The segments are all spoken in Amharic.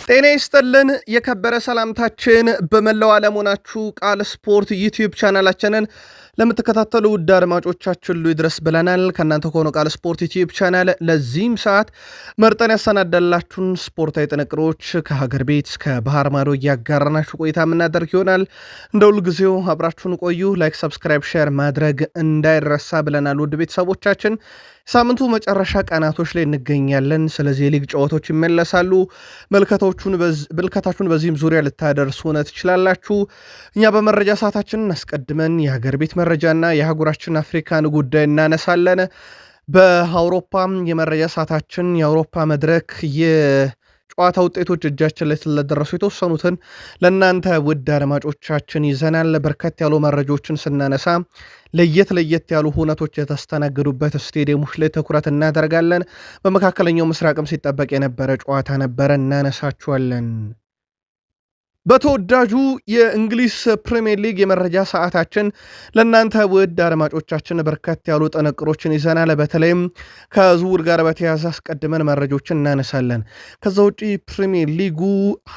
ጤና ይስጥልን የከበረ ሰላምታችን በመላው ዓለም ሆናችሁ ቃል ስፖርት ዩቲዩብ ቻናላችንን ለምትከታተሉ ውድ አድማጮቻችን ሁሉ ይድረስ ብለናል። ከእናንተ ከሆነ ቃል ስፖርት ዩቲዩብ ቻናል ለዚህም ሰዓት መርጠን ያሰናዳላችሁን ስፖርታዊ ጥንቅሮች ከሀገር ቤት እስከ ባህር ማዶ እያጋራናችሁ ቆይታ የምናደርግ ይሆናል። እንደ ሁል ጊዜው አብራችሁን ቆዩ። ላይክ፣ ሰብስክራይብ፣ ሼር ማድረግ እንዳይረሳ ብለናል። ውድ ቤተሰቦቻችን ሳምንቱ መጨረሻ ቀናቶች ላይ እንገኛለን። ስለዚህ የሊግ ጨዋታዎች ይመለሳሉ። መልከታችሁን በዚህም ዙሪያ ልታደርሱን ትችላላችሁ። እኛ በመረጃ ሰዓታችን አስቀድመን የሀገር ቤት መረጃና የአህጉራችን አፍሪካን ጉዳይ እናነሳለን። በአውሮፓ የመረጃ ሰዓታችን የአውሮፓ መድረክ ጨዋታ ውጤቶች እጃችን ላይ ስለደረሱ የተወሰኑትን ለእናንተ ውድ አድማጮቻችን ይዘናል። በርከት ያሉ መረጃዎችን ስናነሳ ለየት ያሉ ሁነቶች የተስተናገዱበት ስቴዲየሞች ላይ ትኩረት እናደርጋለን። በመካከለኛው ምስራቅም ሲጠበቅ የነበረ ጨዋታ ነበረ፣ እናነሳችኋለን። በተወዳጁ የእንግሊዝ ፕሪሚየር ሊግ የመረጃ ሰዓታችን ለእናንተ ውድ አድማጮቻችን በርከት ያሉ ጥንቅሮችን ይዘናል። በተለይም ከዝውውር ጋር በተያያዘ አስቀድመን መረጃዎችን እናነሳለን። ከዛ ውጪ ፕሪሚየር ሊጉ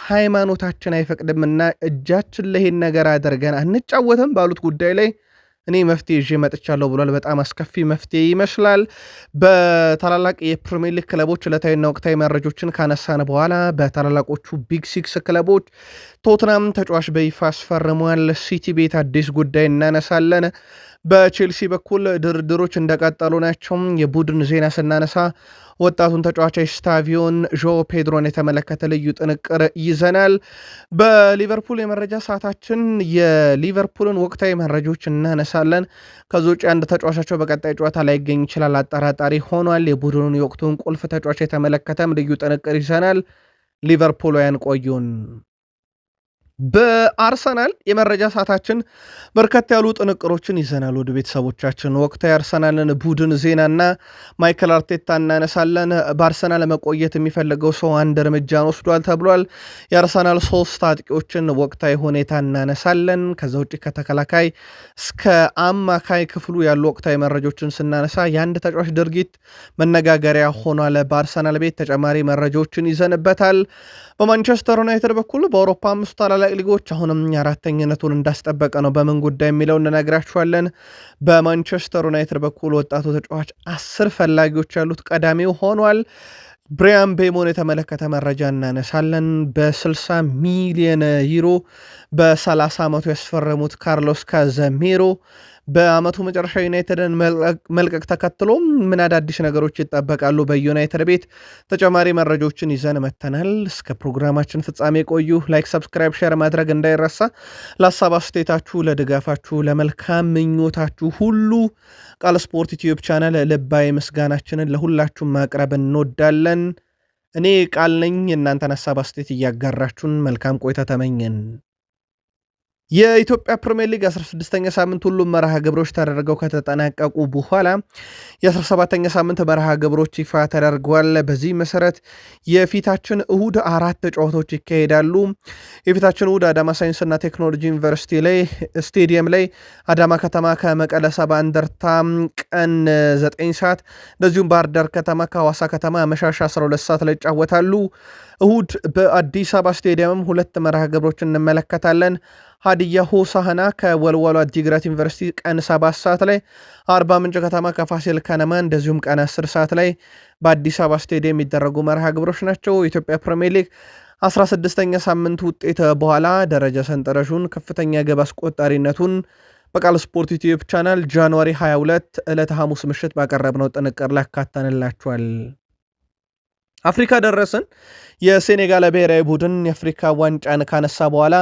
ሃይማኖታችን አይፈቅድምና እጃችን ለይሄን ነገር አድርገን አንጫወትም ባሉት ጉዳይ ላይ እኔ መፍትሄ ይዤ መጥቻለሁ ብሏል። በጣም አስከፊ መፍትሄ ይመስላል። በታላላቅ የፕሪሚየር ሊግ ክለቦች ዕለታዊና ወቅታዊ መረጃዎችን ካነሳን በኋላ በታላላቆቹ ቢግ ሲክስ ክለቦች ቶትናም ተጫዋች በይፋ አስፈርሟል። ሲቲ ቤት አዲስ ጉዳይ እናነሳለን። በቼልሲ በኩል ድርድሮች እንደቀጠሉ ናቸው። የቡድን ዜና ስናነሳ ወጣቱን ተጫዋች ስታቪዮን ዦ ፔድሮን የተመለከተ ልዩ ጥንቅር ይዘናል። በሊቨርፑል የመረጃ ሰዓታችን የሊቨርፑልን ወቅታዊ መረጃዎች እናነሳለን። ከዚ ውጭ አንድ ተጫዋቻቸው በቀጣይ ጨዋታ ላይ ይገኝ ይችላል፣ አጠራጣሪ ሆኗል። የቡድኑን የወቅቱን ቁልፍ ተጫዋች የተመለከተም ልዩ ጥንቅር ይዘናል። ሊቨርፑላውያን ቆዩን። በአርሰናል የመረጃ ሰዓታችን በርከት ያሉ ጥንቅሮችን ይዘናል። ወደ ቤተሰቦቻችን ወቅታዊ አርሰናልን ቡድን ዜናና ማይክል አርቴታ እናነሳለን። በአርሰናል መቆየት የሚፈልገው ሰው አንድ እርምጃን ወስዷል ተብሏል። የአርሰናል 3 አጥቂዎችን ወቅታዊ ሁኔታ እናነሳለን። ከዛ ውጭ ከተከላካይ እስከ አማካይ ክፍሉ ያሉ ወቅታዊ መረጃዎችን ስናነሳ የአንድ ተጫዋች ድርጊት መነጋገሪያ ሆኗል። በአርሰናል ቤት ተጨማሪ መረጃዎችን ይዘንበታል። በማንቸስተር ዩናይትድ በኩል በአውሮፓ 5 ታላላቅ ሊጎች አሁንም አራተኝነቱን እንዳስጠበቀ ነው። በምን ጉዳይ የሚለው እንነግራችኋለን። በማንቸስተር ዩናይትድ በኩል ወጣቱ ተጫዋች 10 ፈላጊዎች ያሉት ቀዳሚው ሆኗል። ብሪያን ቤሞን የተመለከተ መረጃ እናነሳለን። በ60 ሚሊዮን ዩሮ በ30 ዓመቱ ያስፈረሙት ካርሎስ ካዘሜሮ በአመቱ መጨረሻ ዩናይትድን መልቀቅ ተከትሎ ምን አዳዲስ ነገሮች ይጠበቃሉ? በዩናይትድ ቤት ተጨማሪ መረጃዎችን ይዘን መተናል። እስከ ፕሮግራማችን ፍጻሜ ቆዩ። ላይክ፣ ሰብስክራይብ፣ ሼር ማድረግ እንዳይረሳ። ለሀሳብ አስተያየታችሁ፣ ለድጋፋችሁ፣ ለመልካም ምኞታችሁ ሁሉ ቃል ስፖርት ዩቲዩብ ቻናል ልባዊ ምስጋናችንን ለሁላችሁም ማቅረብ እንወዳለን። እኔ ቃል ነኝ። እናንተን ሀሳብ አስተያየት እያጋራችሁን መልካም ቆይታ ተመኘን። የኢትዮጵያ ፕሪሚየር ሊግ 16ኛ ሳምንት ሁሉም መርሃ ግብሮች ተደርገው ከተጠናቀቁ በኋላ የ17ኛ ሳምንት መርሃ ግብሮች ይፋ ተደርገዋል። በዚህ መሰረት የፊታችን እሁድ 4 ጨዋታዎች ይካሄዳሉ። የፊታችን እሁድ አዳማ ሳይንስና ቴክኖሎጂ ዩኒቨርሲቲ ላይ ስቴዲየም ላይ አዳማ ከተማ ከመቀለ ሰባ እንደርታ ቀን 9 ሰዓት፣ እንደዚሁም ባህር ዳር ከተማ ከሐዋሳ ከተማ አመሻሽ 12 ሰዓት ላይ ይጫወታሉ። እሁድ በአዲስ አበባ ስቴዲየምም 2 መርሃ ግብሮች እንመለከታለን። ሀዲያ ሆሳዕና ከወልዋሎ አዲግራት ዩኒቨርሲቲ ቀን 7 ሰዓት ላይ፣ አርባ ምንጭ ከተማ ከፋሲል ከነማ እንደዚሁም ቀን 10 ሰዓት ላይ በአዲስ አበባ ስቴዲየም የሚደረጉ መርሃ ግብሮች ናቸው። የኢትዮጵያ ፕሪሚየር ሊግ 16ኛ ሳምንት ውጤት በኋላ ደረጃ ሰንጠረዡን ከፍተኛ ግብ አስቆጣሪነቱን በቃል ስፖርት ዩቲዩብ ቻናል ጃንዋሪ 22 ዕለተ ሐሙስ ምሽት ባቀረብነው ጥንቅር ላይ አካተንላችኋል። አፍሪካ ደረስን። የሴኔጋል ብሔራዊ ቡድን የአፍሪካ ዋንጫን ካነሳ በኋላ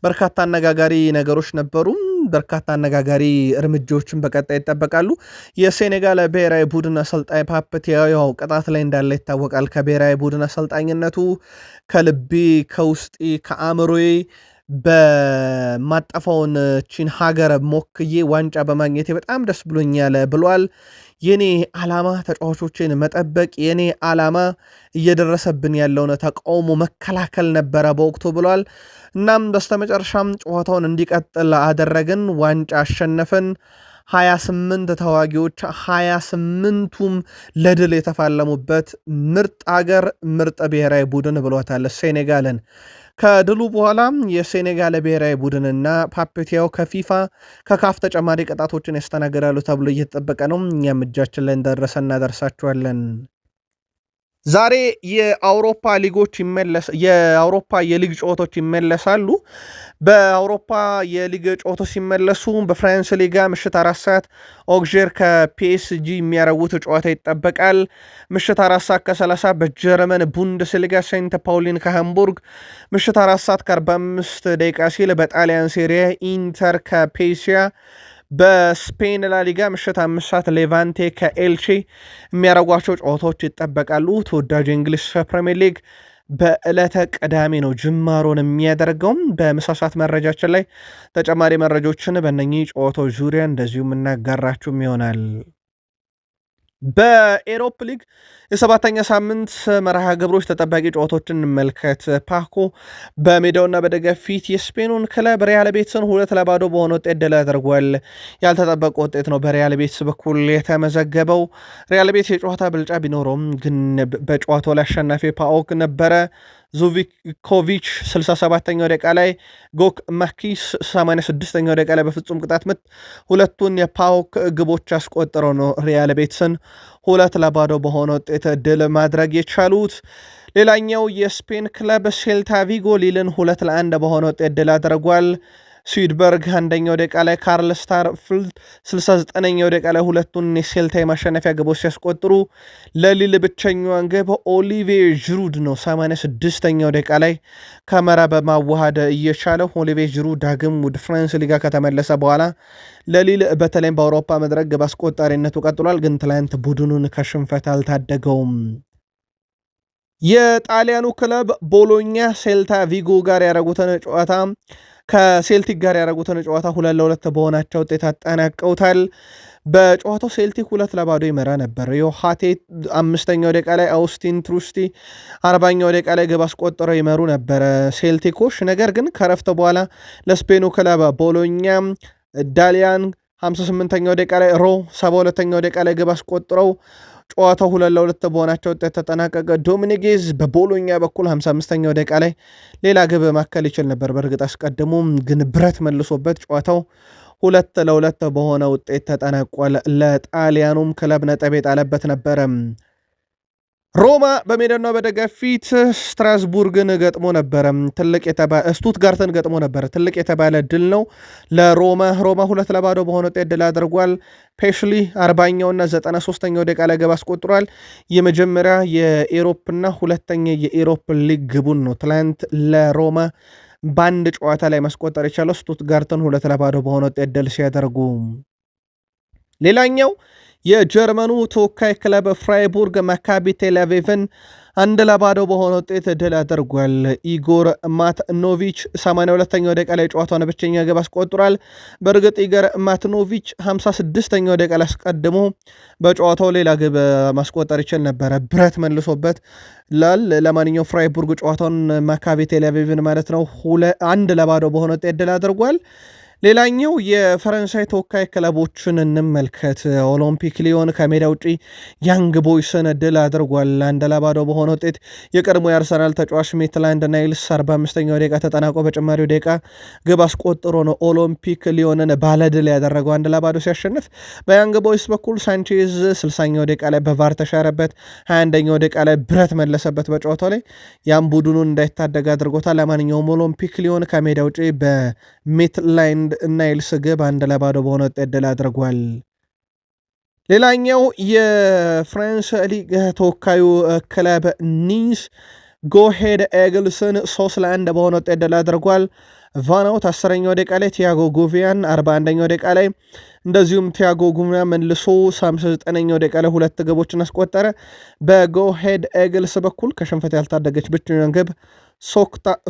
በርካታ አነጋጋሪ ነገሮች ነበሩ። በርካታ አነጋጋሪ እርምጃዎችን በቀጣይ ይጠበቃሉ። የሴኔጋል ብሔራዊ ቡድን አሰልጣኝ ፓፕ ቲያው ቅጣት ላይ እንዳለ ይታወቃል። ከብሔራዊ ቡድን አሰልጣኝነቱ ከልቤ ከውስጤ ከአእምሮዬ በማጠፋውን ቺን ሀገር ሞክዬ ዋንጫ በማግኘቴ በጣም ደስ ብሎኛል ብሏል። የኔ ዓላማ ተጫዋቾችን መጠበቅ፣ የኔ ዓላማ እየደረሰብን ያለውን ተቃውሞ መከላከል ነበረ በወቅቱ ብሏል። እናም በስተመጨረሻም ጨዋታውን እንዲቀጥል አደረግን፣ ዋንጫ አሸነፍን። 28 ተዋጊዎች 28ቱም ለድል የተፋለሙበት ምርጥ አገር ምርጥ ብሔራዊ ቡድን ብሏታል ሴኔጋልን። ከድሉ በኋላ የሴኔጋል ብሔራዊ ቡድንና ፓፔቲያው ከካፍ ተጨማሪ ቅጣቶችን ያስተናግዳሉ ተብሎ እየተጠበቀ ነው። እኛም እጃችን ላይ እንደደረሰ እናደርሳችኋለን። ዛሬ የአውሮፓ የሊግ ጨዋታዎች ይመለሳሉ። በአውሮፓ የሊግ ጨዋታዎች ሲመለሱ በፍራንስ ሊጋ ምሽት 4 ሰዓት ኦግዤር ከፒኤስጂ የሚያረጉት ጨዋታ ይጠበቃል። ምሽት 4 ሰዓት ከ30 በጀርመን ቡንደስሊጋ ሴንት ፓውሊን ከሃምቡርግ፣ ምሽት 4 ሰዓት ከ45 ደቂቃ ሲል በጣሊያን ሴሪያ ኢንተር ከፔሲያ፣ በስፔን ላሊጋ ምሽት 5 ሰዓት ሌቫንቴ ከኤልቼ የሚያደርጓቸው ጨዋታዎች ይጠበቃሉ። ተወዳጁ የእንግሊዝ ፕሪሚየር ሊግ በዕለተ ቅዳሜ ነው ጅማሮን የሚያደርገውም። በምሳሳት መረጃችን ላይ ተጨማሪ መረጃዎችን በእነኚህ ጨዋታዎች ዙሪያ እንደዚሁ የምናጋራችሁም ይሆናል። በኤሮፕ ሊግ የሰባተኛ ሳምንት መርሃ ግብሮች ተጠባቂ ጨዋታዎችን እንመልከት። ፓኮ በሜዳውና በደገፊት የስፔኑን ክለብ ሪያል ቤትስን 2-0 በሆነ ውጤት ድል አድርጓል። ያልተጠበቀ ውጤት ነው በሪያል ቤትስ በኩል የተመዘገበው። ሪያል ቤትስ የጨዋታ ብልጫ ቢኖረውም ግን በጨዋታው ላይ አሸናፊ ፓኦክ ነበረ። ዙቪኮቪች 67ኛው ደቂቃ ላይ፣ ጎክ ማኪስ 86ኛው ደቂቃ ላይ በፍጹም ቅጣት ምት ሁለቱን የፓኦክ ግቦች አስቆጥረው ነው ሪያል ቤትስን 2-0 በሆነ ውጤት ድል ማድረግ የቻሉት። ሌላኛው የስፔን ክለብ ሴልታ ቪጎ ሊልን 2-1 በሆነ ውጤት ድል አድርጓል። ስዊድበርግ አንደኛው ደቂቃ ላይ፣ ካርል ስታርፍልድ 69ኛው ደቂቃ ላይ ሁለቱን የሴልታ የማሸነፊያ ግቦች ሲያስቆጥሩ ለሊል ብቸኛዋን ግብ ኦሊቬ ዥሩድ ነው 86ኛው ደቂቃ ላይ ከመራ በማዋሃድ እየቻለው። ኦሊቬ ዥሩድ ዳግም ወደ ፍራንስ ሊጋ ከተመለሰ በኋላ ለሊል በተለይም በአውሮፓ መድረክ ግብ አስቆጣሪነቱ ቀጥሏል። ግን ትላንት ቡድኑን ከሽንፈት አልታደገውም። የጣሊያኑ ክለብ ቦሎኛ ሴልታ ቪጎ ጋር ያደረጉትን ጨዋታ ከሴልቲክ ጋር ያደረጉትን ጨዋታ 2-2 በሆናቸው ውጤት አጠናቀውታል። በጨዋታው ሴልቲክ 2-0 ይመራ ነበር። ዮሃቴ 5ኛው ደቂቃ ላይ፣ አውስቲን ትሩስቲ 40ኛው ደቂቃ ላይ ግብ አስቆጥረው ይመሩ ነበረ ሴልቲኮች። ነገር ግን ከረፍት በኋላ ለስፔኑ ክለብ ቦሎኛ ዳሊያን 58ኛው ደቂቃ ላይ፣ ሮ 72ኛው ደቂቃ ላይ ግብ አስቆጥረው ጨዋታው 2-2 በሆናቸው ውጤት ተጠናቀቀ። ዶሚኒጌዝ በቦሎኛ በኩል 55ኛው ደቂቃ ላይ ሌላ ግብ ማከል ይችል ነበር በእርግጥ አስቀድሞ፣ ግን ብረት መልሶበት ጨዋታው 2-2 በሆነ ውጤት ተጠናቋል። ለጣሊያኑም ክለብ ነጥብ የጣለበት ነበረ። ሮማ በሜዳና በደገፊት ስትራስቡርግን ገጥሞ ነበረ። ስቱትጋርትን ገጥሞ ነበረ። ትልቅ የተባለ ድል ነው ለሮማ። ሮማ 2-0 በሆነ ውጤት ድል አድርጓል። ፔሽሊ 40ኛውና 93ኛው ደቂቃ ላይ ግብ አስቆጥሯል። የመጀመሪያ የኤሮፕና ሁለተኛ የኤሮፕ ሊግ ግቡን ነው ትላንት ለሮማ በአንድ ጨዋታ ላይ ማስቆጠር የቻለው ስቱትጋርትን 2-0 በሆነ ውጤት ድል ሲያደርጉ፣ ሌላኛው የጀርመኑ ተወካይ ክለብ ፍራይቡርግ ማካቢ ቴልአቪቭን 1-0 በሆነ ውጤት ድል አድርጓል። ኢጎር ማትኖቪች 82ኛው ደቂቃ ላይ ጨዋታውን ብቸኛ ግብ አስቆጥሯል። በእርግጥ ኢጎር ማትኖቪች 56ኛው ደቂቃ ላይ አስቀድሞ በጨዋታው ሌላ ግብ ማስቆጠር ይችል ነበረ፣ ብረት መልሶበት ለማንኛው ፍራይቡርግ ጨዋታውን ማካቢ ቴልአቪቭን ማለት ነው 1-0 በሆነ ውጤት ድል አድርጓል። ሌላኛው የፈረንሳይ ተወካይ ክለቦችን እንመልከት። ኦሎምፒክ ሊዮን ከሜዳ ውጪ ያንግ ቦይስን ድል አድርጓል 1-0 በሆነ ውጤት። የቀድሞ የአርሰናል ተጫዋች ሜትላንድ ናይልስ 45ኛው ደቂቃ ተጠናቆ በጭማሪው ደቂቃ ግብ አስቆጥሮ ነው ኦሎምፒክ ሊዮንን ባለድል ያደረገው 1-0 ሲያሸንፍ። በያንግ ቦይስ በኩል ሳንቼዝ 60ኛው ደቂቃ ላይ በቫር ተሻረበት፣ 21ኛው ደቂቃ ላይ ብረት መለሰበት በጨዋታው ላይ ያም ቡድኑን እንዳይታደግ አድርጎታል። ለማንኛውም ኦሎምፒክ ሊዮን ከሜዳ ውጪ በሜትላንድ ናይልስ ግብ 1-0 በሆነ ውጤት ድል አድርጓል። ሌላኛው የፍራንስ ሊግ ተወካዩ ክለብ ኒስ ጎሄድ ኤግልስን 3-1 በሆነ ውጤት ድል አድርጓል። ቫናውት 10ኛው ደቂቃ ላይ፣ ቲያጎ ጉቪያን 41ኛው ደቂቃ ላይ እንደዚሁም ቲያጎ ጉቪያን መልሶ 59ኛው ደቂቃ ላይ ሁለት ግቦችን አስቆጠረ። በጎሄድ ኤግልስ በኩል ከሽንፈት ያልታደገች ብቸኛዋን ግብ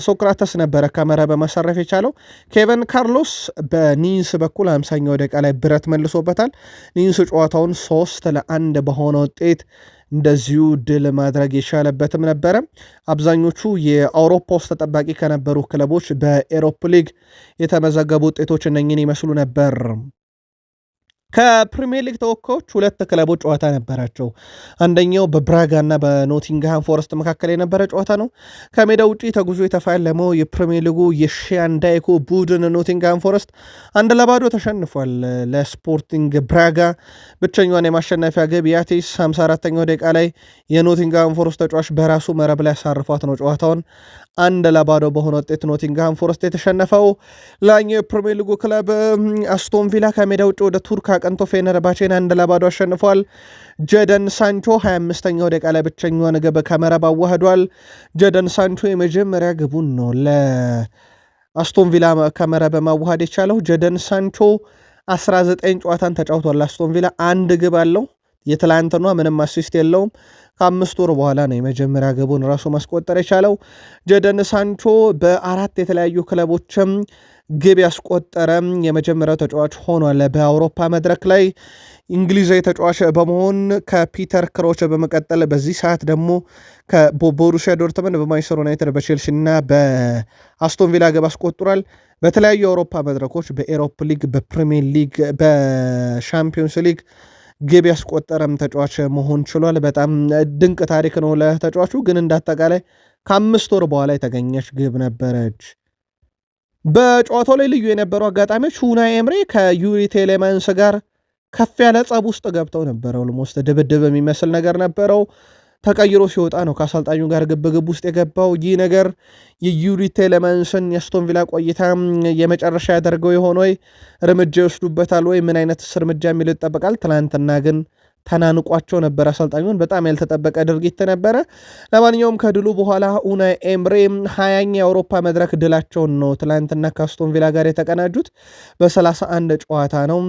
ሶክራተስ ነበረ ከመረብ በማሳረፍ የቻለው። ኬቨን ካርሎስ በኒንስ በኩል 50ኛው ደቂቃ ላይ ብረት መልሶበታል። ኒንስ ጨዋታውን 3-1 በሆነ ውጤት እንደዚሁ ድል ማድረግ የቻለበትም ነበረ። አብዛኞቹ የአውሮፓ ውስጥ ተጠባቂ ከነበሩ ክለቦች በኤሮፕ ሊግ የተመዘገቡ ውጤቶች እነኝን ይመስሉ ነበር። ከፕሪሚየር ሊግ ተወካዮች ሁለት ክለቦች ጨዋታ ነበራቸው። አንደኛው በብራጋ እና በኖቲንግሃም ፎረስት መካከል የነበረ ጨዋታ ነው። ከሜዳ ውጭ ተጉዞ የተፋለመው የፕሪሚየር ሊጉ የሺያንዳይኮ ቡድን ኖቲንግሃም ፎረስት 1-0 ተሸንፏል። ለስፖርቲንግ ብራጋ ብቸኛዋን የማሸነፊያ ግብ ያቴስ 54ኛው ደቂቃ ላይ የኖቲንግሃም ፎረስት ተጫዋች በራሱ መረብ ላይ ያሳርፏት ነው ጨዋታውን 1-0 በሆነ ውጤት ኖቲንግሃም ፎረስት የተሸነፈው። ላኛው የፕሪሚየር ሊጉ ክለብ አስቶን ቪላ ከሜዳ ውጭ ወደ ቱርክ አቅንቶ ፌነርባቼን 1-0 አሸንፏል። ጀደን ሳንቾ 25ኛው ደቂቃ ላይ ብቸኛዋን ግብ ከመረብ አዋህዷል። ጀደን ሳንቾ የመጀመሪያ ግቡን ነው ለአስቶን ቪላ ከመረብ ማዋሃድ የቻለው። ጀደን ሳንቾ 19 ጨዋታን ተጫውቷል። አስቶን ቪላ አንድ ግብ አለው። የትላንትኗ ምንም አሲስት የለውም። ከ5 ወር በኋላ ነው የመጀመሪያ ግቡን ራሱ ማስቆጠር የቻለው። ጀደን ሳንቾ በአራት የተለያዩ ክለቦችም ግብ ያስቆጠረ የመጀመሪያው ተጫዋች ሆኗል። በአውሮፓ መድረክ ላይ እንግሊዛዊ ተጫዋች በመሆን ከፒተር ክሮች በመቀጠል በዚህ ሰዓት ደግሞ ከቦሩሲያ ዶርትመንድ፣ በማንቸስተር ዩናይትድ፣ በቼልሲ እና በአስቶን ቪላ ግብ አስቆጥሯል። በተለያዩ የአውሮፓ መድረኮች በኤሮፕ ሊግ፣ በፕሪሚየር ሊግ፣ በሻምፒዮንስ ሊግ ግብ ያስቆጠረም ተጫዋች መሆን ችሏል። በጣም ድንቅ ታሪክ ነው ለተጫዋቹ። ግን እንዳጠቃላይ ከ5 ወር በኋላ የተገኘች ግብ ነበረች። በጨዋታው ላይ ልዩ የነበሩ አጋጣሚዎች ኡናይ ኤምሬ ከዩሪ ቴሌማንስ ጋር ከፍ ያለ ጸብ ውስጥ ገብተው ነበረ። ኦልሞስት ድብድብ የሚመስል ነገር ነበረው። ተቀይሮ ሲወጣ ነው ከአሰልጣኙ ጋር ግብግብ ውስጥ የገባው። ይህ ነገር የዩሪ ቴሌማንስን የአስቶን ቪላ ቆይታ የመጨረሻ ያደርገው የሆነ ወይ እርምጃ ይወስዱበታል ወይ ምን አይነት እርምጃ የሚለው ይጠበቃል። ትናንትና ግን ተናንቋቸው ነበር አሰልጣኙን። በጣም ያልተጠበቀ ድርጊት ነበረ። ለማንኛውም ከድሉ በኋላ ኡናይ ኤምሬ 20ኛ የአውሮፓ መድረክ ድላቸውን ነው ትላንትና ከአስቶን ቪላ ጋር የተቀናጁት። በ31 ጨዋታ ነው።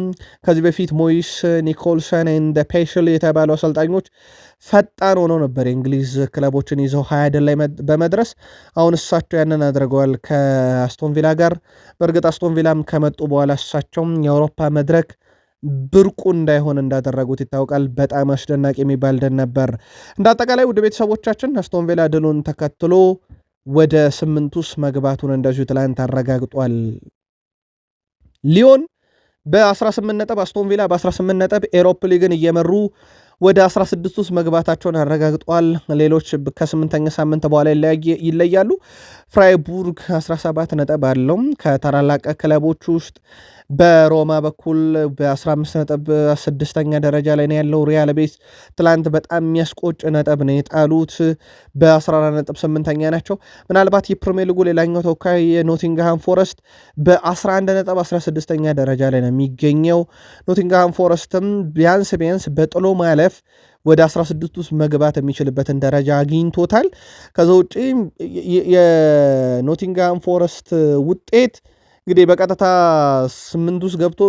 ከዚህ በፊት ሞይስ ኒኮልሰን እንደ ፔሽል የተባሉ አሰልጣኞች ፈጣን ሆነው ነበር የእንግሊዝ ክለቦችን ይዘው 20 ድል ላይ በመድረስ። አሁን እሳቸው ያንን አድርገዋል ከአስቶን ቪላ ጋር። በእርግጥ አስቶን ቪላም ከመጡ በኋላ እሳቸውም የአውሮፓ መድረክ ብርቁ እንዳይሆን እንዳደረጉት ይታወቃል። በጣም አስደናቂ የሚባል ድል ነበር። እንደ አጠቃላይ ውድ ቤተሰቦቻችን አስቶን ቪላ ድሉን ተከትሎ ወደ 8 ውስጥ መግባቱን እንደዚሁ ትላንት አረጋግጧል። ሊዮን በ18 ነጥብ፣ አስቶን ቪላ በ18 ነጥብ ኤሮፕ ሊግን እየመሩ ወደ 16 ውስጥ መግባታቸውን አረጋግጧል። ሌሎች ከ8ኛ ሳምንት በኋላ ይለያሉ። ፍራይቡርግ 17 ነጥብ አለው ከታላላቅ ክለቦች ውስጥ። በሮማ በኩል በ15 ነጥብ 6ኛ ደረጃ ላይ ነው ያለው። ሪያል ቤስ ትላንት በጣም የሚያስቆጭ ነጥብ ነው የጣሉት። በ14 ነጥብ 8ኛ ናቸው። ምናልባት የፕሪሚየር ሊጉ ሌላኛው ተወካይ የኖቲንግሃም ፎረስት በ11 ነጥብ 16ኛ ደረጃ ላይ ነው የሚገኘው። ኖቲንግሃም ፎረስትም ቢያንስ በጥሎ ማለፍ ወደ 16 ውስጥ መግባት የሚችልበትን ደረጃ አግኝቶታል። ከዛ ውጪ የኖቲንግሃም ፎረስት ውጤት እንግዲህ በቀጥታ 8 ውስጥ ገብቶ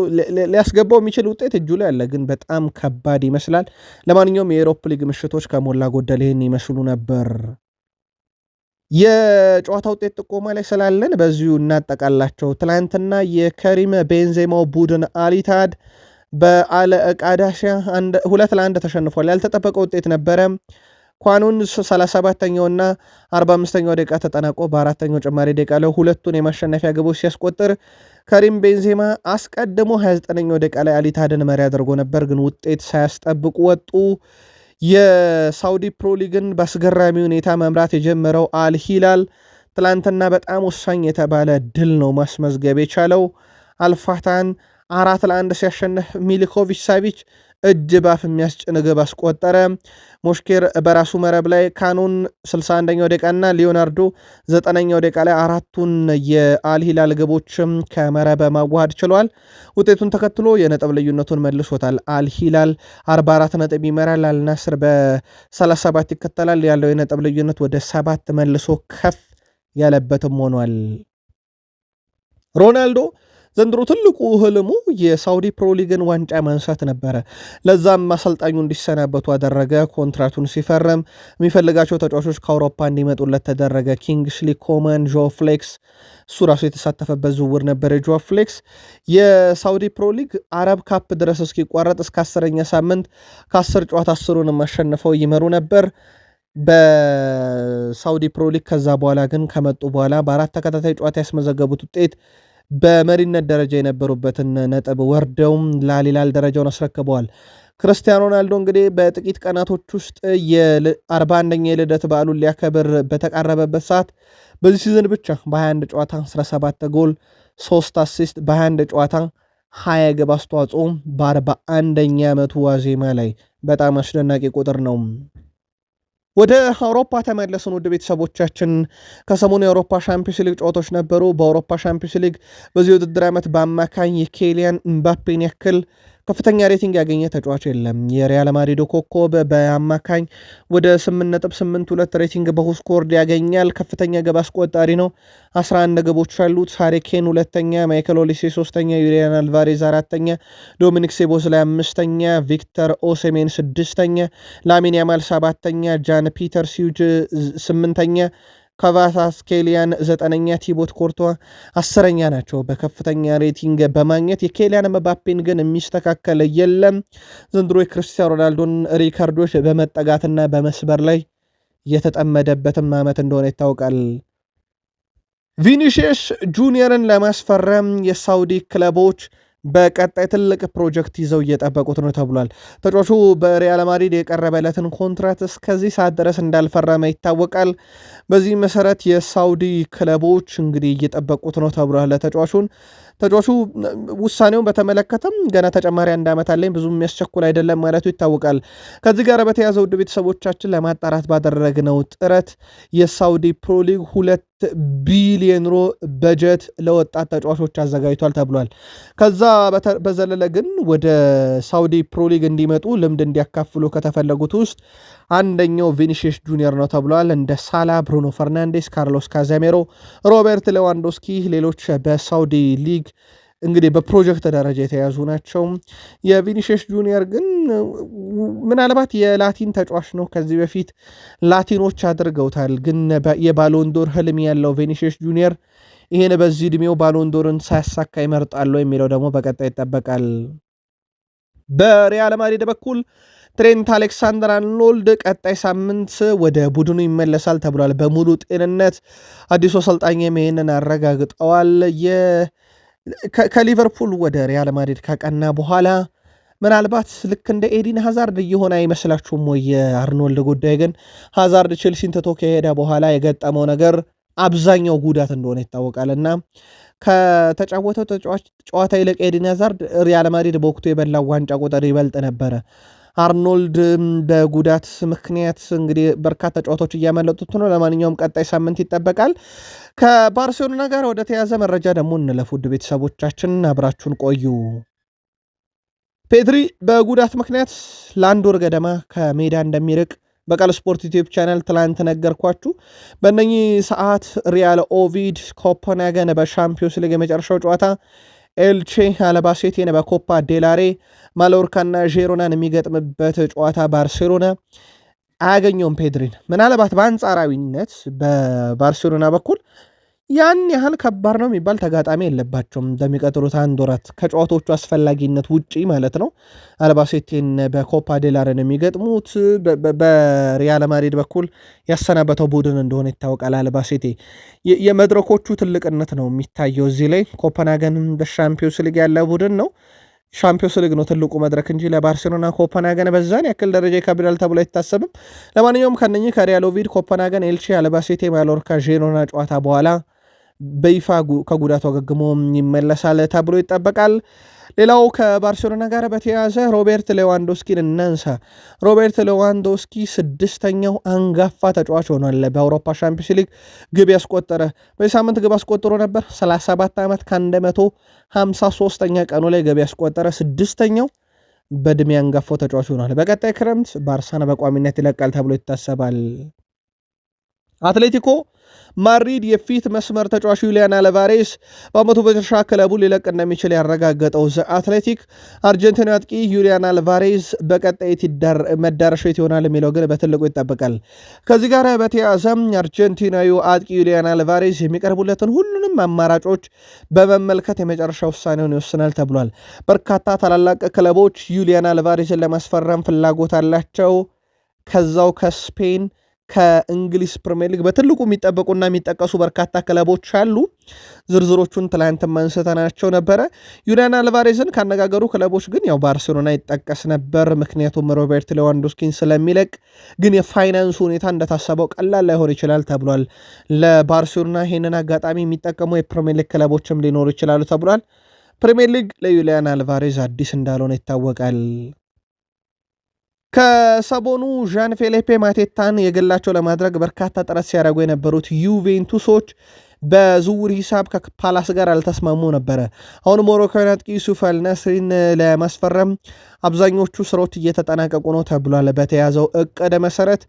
ሊያስገባው የሚችል ውጤት እጁ ላይ አለ፣ ግን በጣም ከባድ ይመስላል። ለማንኛውም የኤሮፕ ሊግ ምሽቶች ከሞላ ጎደል ይህን ይመስሉ ነበር። የጨዋታ ውጤት ጥቆማ ላይ ስላለን በዚሁ እናጠቃላቸው። ትላንትና የከሪም ቤንዜማው ቡድን አሊታድ በአለ ቃዳሲያ 2-1 ተሸንፏል። ያልተጠበቀ ውጤት ነበረ። ኳኑን 37ኛውና 45ኛው ደቂቃ ተጠናቆ በአራተኛው ጭማሪ ደቂቃ ላይ ሁለቱን የማሸነፊያ ግቦች ሲያስቆጥር ከሪም ቤንዜማ አስቀድሞ 29ኛው ደቂቃ ላይ አሊታድን መሪ አድርጎ ነበር፣ ግን ውጤት ሳያስጠብቁ ወጡ። የሳውዲ ፕሮ ሊግን በአስገራሚ ሁኔታ መምራት የጀመረው አልሂላል ትላንትና በጣም ወሳኝ የተባለ ድል ነው ማስመዝገብ የቻለው። አልፋታን 4-1 ሲያሸንፍ ሚሊኮቪች ሳቪች እጅ ባፍ የሚያስጭን ግብ አስቆጠረ። ሞሽኬር በራሱ መረብ ላይ ካኖን 61ኛው ደቂቃ እና ሊዮናርዶ 9ኛው ደቂቃ ላይ አራቱን የአልሂላል ግቦችም ከመረብ ማዋሃድ ችሏል። ውጤቱን ተከትሎ የነጥብ ልዩነቱን መልሶታል። አልሂላል 44 ነጥብ ይመራል። አልናስር በ37 ይከተላል። ያለው የነጥብ ልዩነት ወደ 7 መልሶ ከፍ ያለበትም ሆኗል። ሮናልዶ ዘንድሮ ትልቁ ህልሙ የሳውዲ ፕሮ ሊግን ዋንጫ ማንሳት ነበረ። ለዛም አሰልጣኙ እንዲሰናበቱ አደረገ። ኮንትራቱን ሲፈርም የሚፈልጋቸው ተጫዋቾች ከአውሮፓ እንዲመጡለት ተደረገ። ኪንግስሊ ኮመን፣ ጆ ፍሌክስ፣ እሱ ራሱ የተሳተፈበት ዝውውር ነበር። ጆ ፍሌክስ የሳውዲ ፕሮ ሊግ አረብ ካፕ ድረስ እስኪቋረጥ እስከ 10ኛ ሳምንት ከ10 ጨዋታ 10ሩንም አሸንፈው ይመሩ ነበር በሳውዲ ፕሮ ሊግ። ከዛ በኋላ ግን ከመጡ በኋላ በ4 ተከታታይ ጨዋታ ያስመዘገቡት ውጤት በመሪነት ደረጃ የነበሩበትን ነጥብ ወርደውም ላሊላል ደረጃውን አስረክበዋል። ክርስቲያኖ ሮናልዶ እንግዲህ በጥቂት ቀናቶች ውስጥ የ41ኛ የልደት በዓሉን ሊያከብር በተቃረበበት ሰዓት በዚህ ሲዝን ብቻ በ21 ጨዋታ 17 ጎል 3 አሲስት በ21 ጨዋታ 20 ግብ አስተዋጽኦ በ41ኛ ዓመቱ ዋዜማ ላይ በጣም አስደናቂ ቁጥር ነው። ወደ አውሮፓ ተመለስን ውድ ቤተሰቦቻችን። ከሰሞኑ የአውሮፓ ሻምፒዮንስ ሊግ ጨዋታዎች ነበሩ። በአውሮፓ ሻምፒዮንስ ሊግ በዚህ ውድድር ዓመት በአማካኝ የኬሊያን ምባፔን ያክል ከፍተኛ ሬቲንግ ያገኘ ተጫዋች የለም። የሪያል ማድሪድ ኮከብ በአማካኝ ወደ 8.82 ሬቲንግ በሁስኮርድ ያገኛል። ከፍተኛ ግብ አስቆጣሪ ነው። 11 ግቦች አሉት። ሃሪ ኬን ሁለተኛ፣ ማይክል ኦሊሴ ሶስተኛ፣ ዩሊያን አልቫሬዝ አራተኛ፣ ዶሚኒክ ሴቦስላይ አምስተኛ፣ ቪክተር ኦሴሜን ስድስተኛ፣ ላሚን ያማል ሰባተኛ፣ ጃን ፒተር ሲውጅ ስምንተኛ፣ ከቫራትስኬሊያን ዘጠነኛ፣ ቲቦት ኮርቷ አስረኛ ናቸው በከፍተኛ ሬቲንግ በማግኘት የኬሊያን ምባፔን ግን የሚስተካከል የለም። ዘንድሮ የክርስቲያኖ ሮናልዶን ሪካርዶች በመጠጋትና በመስበር ላይ የተጠመደበትም ዓመት እንደሆነ ይታወቃል። ቪኒሺየስ ጁኒየርን ለማስፈረም የሳውዲ ክለቦች በቀጣይ ትልቅ ፕሮጀክት ይዘው እየጠበቁት ነው ተብሏል። ተጫዋቹ በሪያል ማድሪድ የቀረበለትን ኮንትራት እስከዚህ ሰዓት ድረስ እንዳልፈረመ ይታወቃል። በዚህ መሰረት የሳውዲ ክለቦች እንግዲህ እየጠበቁት ነው ተብሏል። ተጫዋቹ ውሳኔውን በተመለከተም ገና ተጨማሪ 1 ዓመት አለኝ ብዙ የሚያስቸኩል አይደለም ማለቱ ይታወቃል። ከዚህ ጋር በተያያዘ ውድ ቤተሰቦቻችን ለማጣራት ባደረግነው ጥረት የሳውዲ ፕሮሊግ 2 ቢሊዮን ዩሮ በጀት ለወጣት ተጫዋቾች አዘጋጅቷል ተብሏል። ከዛ በዘለለ ግን ወደ ሳውዲ ፕሮሊግ እንዲመጡ ልምድ እንዲያካፍሉ ከተፈለጉት ውስጥ አንደኛው ቪኒሺየስ ጁኒየር ነው ተብሏል። እንደ ሳላ፣ ብሩኖ ፈርናንዴስ፣ ካርሎስ ካዛሜሮ፣ ሮበርት ሌዋንዶስኪ ሌሎች በሳውዲ ሊግ እንግዲህ በፕሮጀክት ደረጃ የተያዙ ናቸው። የቪኒሺየስ ጁኒየር ግን ምናልባት የላቲን ተጫዋች ነው። ከዚህ በፊት ላቲኖች አድርገውታል። ግን የባሎንዶር ህልም ያለው ቪኒሺየስ ጁኒየር ይህን በዚህ ዕድሜው ባሎንዶርን ሳያሳካ ይመርጣሉ የሚለው ደግሞ በቀጣይ ይጠበቃል። በሪያል ማድሪድ በኩል ትሬንት አሌክሳንደር አርኖልድ ቀጣይ ሳምንት ወደ ቡድኑ ይመለሳል ተብሏል። በሙሉ ጤንነት አዲሱ አሰልጣኝ ይህንን አረጋግጠዋል። ከሊቨርፑል ወደ ሪያል ማድሪድ ካቀና በኋላ ምናልባት ልክ እንደ ኤዲን ሃዛርድ እየሆነ አይመስላችሁም ወይ? የአርኖልድ ጉዳይ ግን ሃዛርድ ቼልሲን ትቶ ከሄደ በኋላ የገጠመው ነገር አብዛኛው ጉዳት እንደሆነ ይታወቃል እና ከተጫወተው ጨዋታ ይልቅ ኤዲን ሃዛርድ ሪያል ማድሪድ በወቅቱ የበላው ዋንጫ ቁጥር ይበልጥ ነበረ። አርኖልድ በጉዳት ምክንያት እንግዲህ በርካታ ጨዋታዎች እያመለጡት ነው። ለማንኛውም ቀጣይ ሳምንት ይጠበቃል። ከባርሴሎና ጋር ወደ ተያዘ መረጃ ደግሞ እንለፍ። ውድ ቤተሰቦቻችን አብራችሁን ቆዩ። ፔድሪ በጉዳት ምክንያት ለአንድ ወር ገደማ ከሜዳ እንደሚርቅ በቃል ስፖርት ዩቲዩብ ቻናል ትላንት ነገርኳችሁ። በእነኚህ ሰዓት ሪያል ኦቪድ ኮፐንሃገን በሻምፒዮንስ ሊግ የመጨረሻው ጨዋታ ኤልቼ አልባሴቴን በኮፓ ዴላሬ ማሎርካና ዤሮናን የሚገጥምበት ጨዋታ ባርሴሎና አያገኘውም ፔድሪን። ምናልባት በአንጻራዊነት በባርሴሎና በኩል ያን ያህል ከባድ ነው የሚባል ተጋጣሚ የለባቸውም እንደሚቀጥሉት 1 ወራት ከጨዋታዎቹ አስፈላጊነት ውጪ ማለት ነው። አልባሴቴን በኮፓ ዴላሬን የሚገጥሙት በሪያል ማድሪድ በኩል ያሰናበተው ቡድን እንደሆነ ይታወቃል። አልባሴቴ የመድረኮቹ ትልቅነት ነው የሚታየው እዚህ ላይ። ኮፐንሃገን በሻምፒዮንስ ሊግ ያለ ቡድን ነው። ሻምፒዮንስ ሊግ ነው ትልቁ መድረክ እንጂ ለባርሴሎና ኮፐንሃገን በዛን ያክል ደረጃ ይከብዳል ተብሎ አይታሰብም። ለማንኛውም ከነኚህ ከሪያል ኦቪድ፣ ኮፐንሃገን፣ ኤልቼ፣ አልባሴቴ፣ ማሎርካ፣ ዤሮና ጨዋታ በኋላ በይፋ ከጉዳቱ አገግሞ ይመለሳል ተብሎ ይጠበቃል። ሌላው ከባርሴሎና ጋር በተያያዘ ሮቤርት ሌዋንዶስኪን እናንሳ። ሮቤርት ሌዋንዶስኪ 6ኛው አንጋፋ ተጫዋች ሆኗል። በአውሮፓ ሻምፒዮንስ ሊግ ግብ ያስቆጠረ በዚህ ሳምንት ግብ አስቆጥሮ ነበር። 37 ዓመት ከ153ኛ ቀኑ ላይ ግብ ያስቆጠረ 6ኛው በዕድሜ አንጋፋው ተጫዋች ሆኗል። በቀጣይ ክረምት ባርሳን በቋሚነት ይለቃል ተብሎ ይታሰባል። አትሌቲኮ ማድሪድ የፊት መስመር ተጫዋች ዩሊያን አልቫሬስ በአመቱ መጨረሻ ክለቡ ሊለቅ እንደሚችል ያረጋገጠው አትሌቲክ አርጀንቲና አጥቂ ዩሊያን አልቫሬስ በቀጣይ መዳረሻው የት ይሆናል የሚለው ግን በትልቁ ይጠበቃል። ከዚህ ጋር በተያያዘም አርጀንቲናዊ አጥቂ ዩሊያን አልቫሬስ የሚቀርቡለትን ሁሉንም አማራጮች በመመልከት የመጨረሻ ውሳኔውን ይወስናል ተብሏል። በርካታ ታላላቅ ክለቦች ዩሊያን አልቫሬስን ለማስፈረም ፍላጎት አላቸው። ከዛው ከስፔን ከእንግሊዝ ፕሪሚየር ሊግ በትልቁ የሚጠበቁና የሚጠቀሱ በርካታ ክለቦች አሉ። ዝርዝሮቹን ትላንት አንስተናቸው ነበረ። ዩሊያን አልቫሬዝን ካነጋገሩ ክለቦች ግን ያው ባርሴሎና ይጠቀስ ነበር። ምክንያቱም ሮቤርት ሌዋንዶስኪን ስለሚለቅ፣ ግን የፋይናንሱ ሁኔታ እንደታሰበው ቀላል ላይሆን ይችላል ተብሏል። ለባርሴሎና ይህንን አጋጣሚ የሚጠቀሙ የፕሪሚየር ሊግ ክለቦችም ሊኖሩ ይችላሉ ተብሏል። ፕሪሚየር ሊግ ለዩሊያን አልቫሬዝ አዲስ እንዳልሆነ ይታወቃል። ከሰሞኑ ዣን ፌሊፔ ማቴታን የግላቸው ለማድረግ በርካታ ጥረት ሲያደርጉ የነበሩት ዩቬንቱሶች በዝውውር ሂሳብ ከፓላስ ጋር አልተስማሙ ነበረ። አሁን ሞሮካዊ አጥቂ ዩሱፍ አልነስሪን ለማስፈረም አብዛኞቹ ስራዎች እየተጠናቀቁ ነው ተብሏል። በተያዘው እቅድ መሰረት